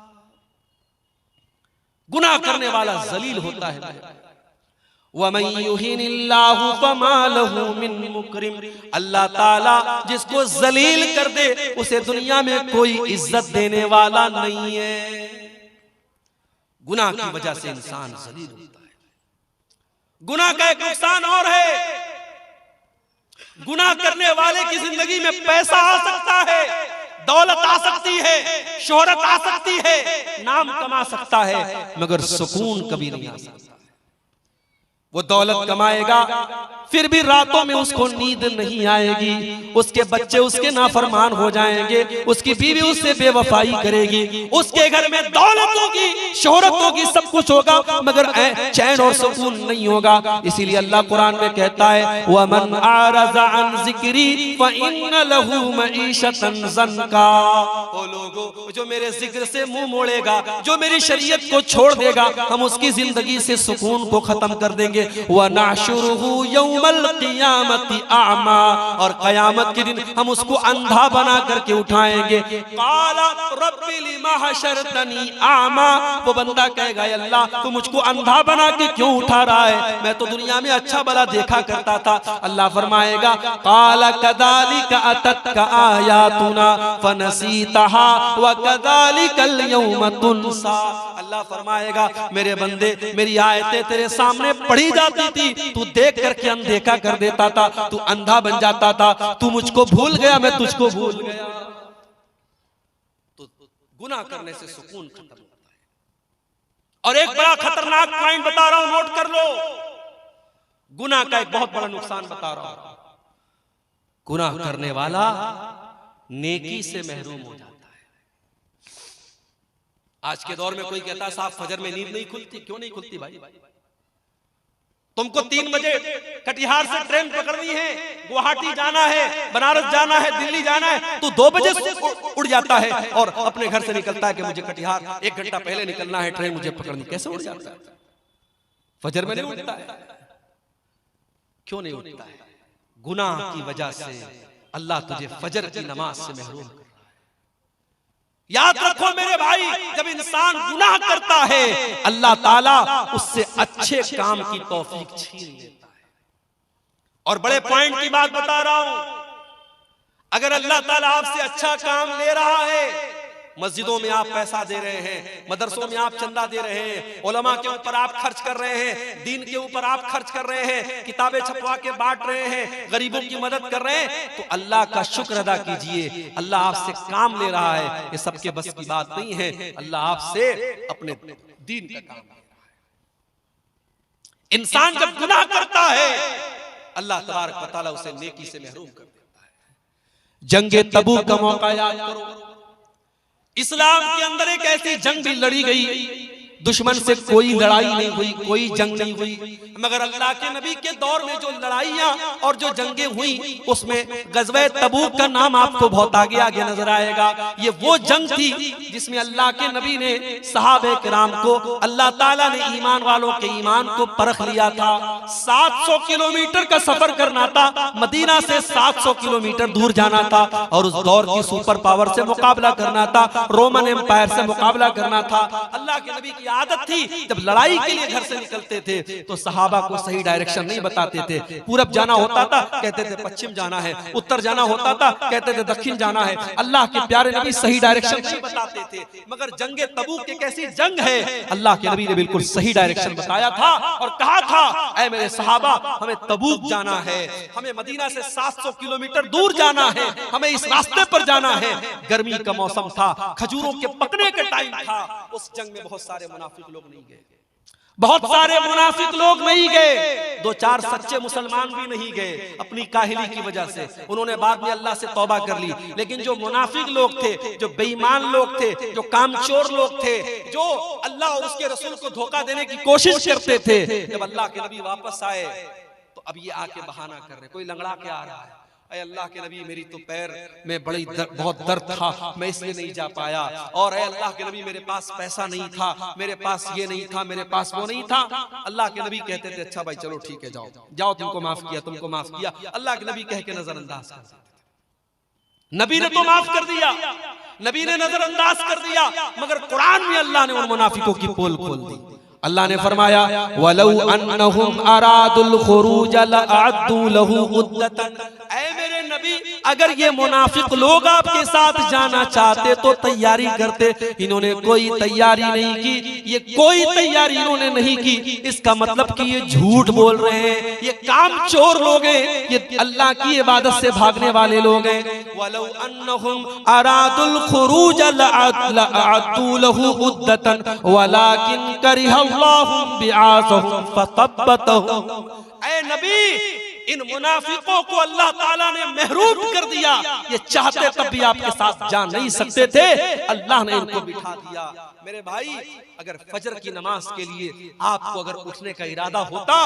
गुनाह करने वाला जलील होता है। वमन युहिनिल्लाहु फमा लहु मिन मुकरिम, अल्लाह ताला जिसको जलील कर दे उसे दुनिया में कोई इज्जत देने वाला नहीं है। गुनाह की वजह से इंसान जलील होता है। गुनाह का एक नुकसान और है, गुनाह करने वाले की जिंदगी में पैसा आ सकता है, दौलत आ सकती है, शोहरत आ सकती है, नाम कमा सकता है, मगर सुकून कभी नहीं आ सकता। वो दौलत कमाएगा फिर भी रातों में उसको नींद नहीं आएगी, उसके बच्चे उसके नाफरमान हो जाएंगे, उसकी बीवी उससे बेवफाई करेगी, उसके घर में दौलत होगी, शोहरत होगी, सब कुछ होगा, मगर चैन और सुकून नहीं होगा। इसीलिए अल्लाह कुरान में कहता है वमन आरज़ा अन ज़िक्री फ़इन्न लहू मईशतन ज़न्का, ओ लोगों जो मेरे जिक्र से मुंह मोड़ेगा, जो मेरी शरीयत को छोड़ देगा, हम उसकी जिंदगी से सुकून को खत्म कर देंगे। व नहशुरुहु यौमल क़ियामति अअमा, और क़यामत के दिन हम उसको अंधा बना करके उठाएंगे। क़ाला रब्बि लिमा हशरतनी अअमा, वो बंदा कहेगा अल्लाह तू मुझको अंधा बना के क्यों उठा रहा है, मैं तो दुनिया में अच्छा भला देखा करता था। अल्लाह फरमाएगा क़ाला कज़ालिका अततका आयातुना फनसीतहा व कज़ालिकल यौम तुनसा, अल्लाह फरमाएगा मेरे बंदे मेरी आयतें तेरे सामने पढ़ी जाती थी, तू देख करके अनदेखा कर देता था, तू अंधा बन जाता था, तू मुझको भूल गया, मैं तुझको भूल गया। तो गुनाह करने से सुकून खत्म होता है। और एक बड़ा खतरनाक पॉइंट बता रहा हूं, नोट कर लो, गुनाह का एक बहुत बड़ा नुकसान बता रहा हूं। गुनाह करने वाला नेकी से महरूम हो जाता है। आज के दौर में कोई कहता है साहब फजर में नींद नहीं खुलती, क्यों नहीं खुलती भाई? तुमको 3 बजे कटिहार से ट्रेन पकड़नी है, गुवाहाटी जाना है, बनारस जाना है, दिल्ली जाना है, तो 2 बजे उड़ जाता है और अपने घर से निकलता है कि मुझे कटिहार 1 घंटा पहले निकलना है, ट्रेन मुझे पकड़नी। कैसे उड़ जाता है? फजर में नहीं उठता है। क्यों नहीं उठता है? गुनाह की वजह से अल्लाह तुझे फजर की नमाज से महरूम कर रहा है। याद रखो मेरे भाई, जब इंसान गुनाह करता है अल्लाह ताला उससे अच्छे काम की तौफीक छीन लेता है। और बड़े पॉइंट की बात बता रहा हूं, अगर अल्लाह ताला आपसे अच्छा काम ले रहा है, मस्जिदों में आप पैसा दे रहे हैं, मदरसों में आप चंदा दे रहे हैं, उलमा के ऊपर आप खर्च कर रहे हैं, दीन के ऊपर आप खर्च कर रहे हैं, किताबें छपवा के बांट रहे हैं, गरीबों की मदद कर रहे हैं, तो अल्लाह का शुक्र अदा कीजिए। अल्लाह आपसे काम ले रहा है, ये सबके बस की बात नहीं है। अल्लाह आपसे अपने दीन का काम ले रहा है। इंसान जब गुनाह करता है अल्लाह तबारक व तआला उसे नेकी से महरूम कर देता है। जंगे तबूक का मौका याद करो, इस्लाम के अंदर एक ऐसी जंग भी लड़ी गई, दुश्मन से कोई लड़ाई नहीं हुई, कोई जंग नहीं हुई, मगर अल्लाह के नबी के दौर में जो लड़ाइयां और जो जंगें हुई उसमें ग़ज़वे तबूक का नाम आपको बहुत आगे आगे नजर आएगा। ये वो जंग थी जिसमें अल्लाह के नबी ने सहाबे किराम को, अल्लाह ताला ने ईमान वालों के ईमान को परख लिया था। 700 किलोमीटर का सफर करना था, मदीना से 700 किलोमीटर दूर जाना था, और उस दौर की सुपर पावर से मुकाबला करना था, रोमन एम्पायर से मुकाबला करना था। अल्लाह के नबी की की आदत थी जब लड़ाई के लिए घर से निकलते थे तो सहाबा को सही डायरेक्शन नहीं बताते थे। पूरब जाना होता था कहते थे पश्चिम जाना है, उत्तर जाना होता था कहते थे दक्षिण जाना है। अल्लाह के प्यारे नबी सही डायरेक्शन नहीं बताते थे, मगर जंगे तबूक एक ऐसी जंग है अल्लाह के नबी ने बिल्कुल सही डायरेक्शन बताया था और कहा था ऐ मेरे सहाबा हमें तबूक जाना है, हमें मदीना से 700 किलोमीटर दूर जाना है, हमें इस रास्ते पर जाना है। गर्मी का मौसम था, खजूरों के पकने का टाइम था। उस जंग में बहुत सारे मुनाफिक लोग नहीं गए, बहुत सारे मुनाफिक लोग नहीं गए, 2-4 सच्चे मुसलमान भी नहीं गए अपनी काहिली की वजह से। उन्होंने बाद में अल्लाह से तौबा कर ली। लेकिन जो मुनाफिक लोग थे, जो बेईमान लोग थे, जो कामचोर लोग थे, जो अल्लाह और उसके रसूल को धोखा देने की कोशिश करते थे, जब अल्लाह के नबी वापस आए तो अब ये आके बहाना कर रहे, कोई लंगड़ा के आ रहा है, ऐ अल्लाह के नबी मेरी तो पैर में बहुत दर्द था, मैं इसलिए नहीं जा पाया, और ऐ अल्लाह के नबी मेरे पास पैसा नहीं था, मेरे पास ये नहीं था, मेरे पास वो नहीं था। अल्लाह के नबी कहते थे अच्छा भाई चलो ठीक है जाओ जाओ, तुमको माफ किया, तुमको माफ किया। अल्लाह के नबी कह के नजरअंदाज कर देते थे। नबी ने तो माफ कर दिया, नबी ने नजरअंदाज कर दिया, मगर कुरान में अल्लाह ने उन मुनाफिकों की पोल खोल दी। अल्लाह ने फरमाया वलौ अन्नहुम अरादुल खुरूज लअद्दू लहू उद्दतन, ऐ मेरे नबी अगर ये मुनाफिक लोग आपके साथ जाना चाहते तो तैयारी करते, इन्होंने कोई तैयारी नहीं की, ये कोई तैयारी इन्होंने नहीं की। इसका मतलब कि ये झूठ बोल रहे हैं, ये कामचोर लोग हैं, ये अल्लाह की इबादत से भागने वाले लोग हैं। वलौ अन्नहुम अरादुल खुरूज लअद्दू लहू उद्दतन वलाकिन करिह ऐ नबी इन मुनाफिकों को अल्लाह ताला ने महरूम कर दिया, ये चाहते तब भी आपके साथ जा नहीं सकते थे, अल्लाह ने इनको बिठा दिया। मेरे भाई अगर फजर की नमाज के लिए आपको अगर उठने का इरादा होता,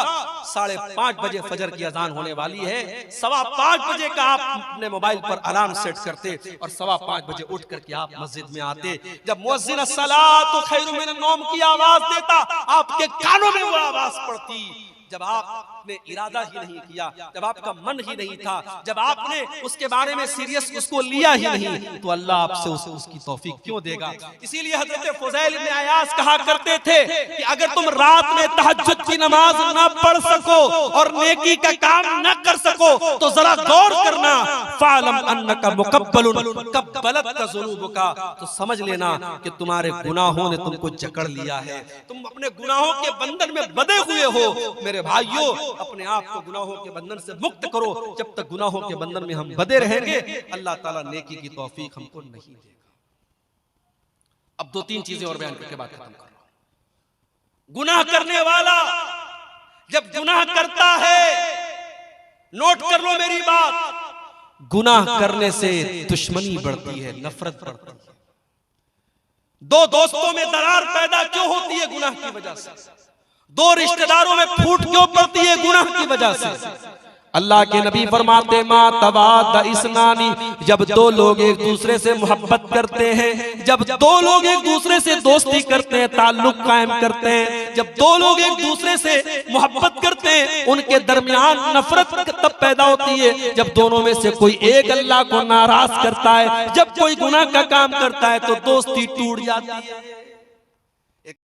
5:30 बजे फजर की अजान होने वाली है, 5:15 बजे का आप अपने मोबाइल पर अलार्म सेट करते और 5:15 बजे उठ करके आप मस्जिद में आते। जब मुअज्जिन अस्सलातु खैरुम मिनन नौम की आवाज देता, आपके कानों में वो आवाज पड़ती। जब आपने इरादा ही नहीं किया, जब आपका मन ही नहीं था, जब आपने उसके बारे में सीरियस उसको लिया ही नहीं, तो अल्लाह आपसे उसकी तौफीक क्यों देगा। इसीलिए हजरत फुज़ैल इब्न अयाज कहा करते थे कि अगर तुम रात में तहज्जुद की नमाज ना पढ़ सको और नेकी का काम न कर सको तो जरा गौर करना, फ़अलम अन्नका मुक़ब्बलुन क़ब्बलतका ज़ुनूबुका, तो समझ लेना कि तुम्हारे गुनाहों ने तुमको जकड़ लिया है, तुम अपने गुनाहों के बंधन में बंधे हुए हो। मेरे भाइयों अपने आप को गुनाहों के बंधन से मुक्त करो, जब तक गुनाहों के बंधन में हम बंधे रहेंगे अल्लाह ताला नेकी की तौफीक हमको नहीं देगा। अब 2-3 चीजें और बयान करके बात खत्म कर रहा हूं। गुनाह करने वाला जब गुनाह करता है, नोट कर लो मेरी बात, गुनाह करने से दुश्मनी बढ़ती है, नफरत बढ़ती है। 2 दोस्तों में दरार पैदा क्यों होती है? गुनाह की वजह से। 2 रिश्तेदारों में फूट क्यों पड़ती है? गुनाह की वजह से। अल्लाह के नबी फरमाते मा तवाद इस्नानी, जब 2 लोग एक दूसरे से मोहब्बत करते हैं, जब 2 लोग एक दूसरे से दोस्ती करते हैं, ताल्लुक कायम करते हैं, जब 2 लोग एक दूसरे से मोहब्बत करते हैं, उनके दरमियान नफरत तब पैदा होती है जब दोनों में से कोई एक अल्लाह को नाराज करता है। जब कोई गुनाह का काम करता है तो दोस्ती टूट जाती है।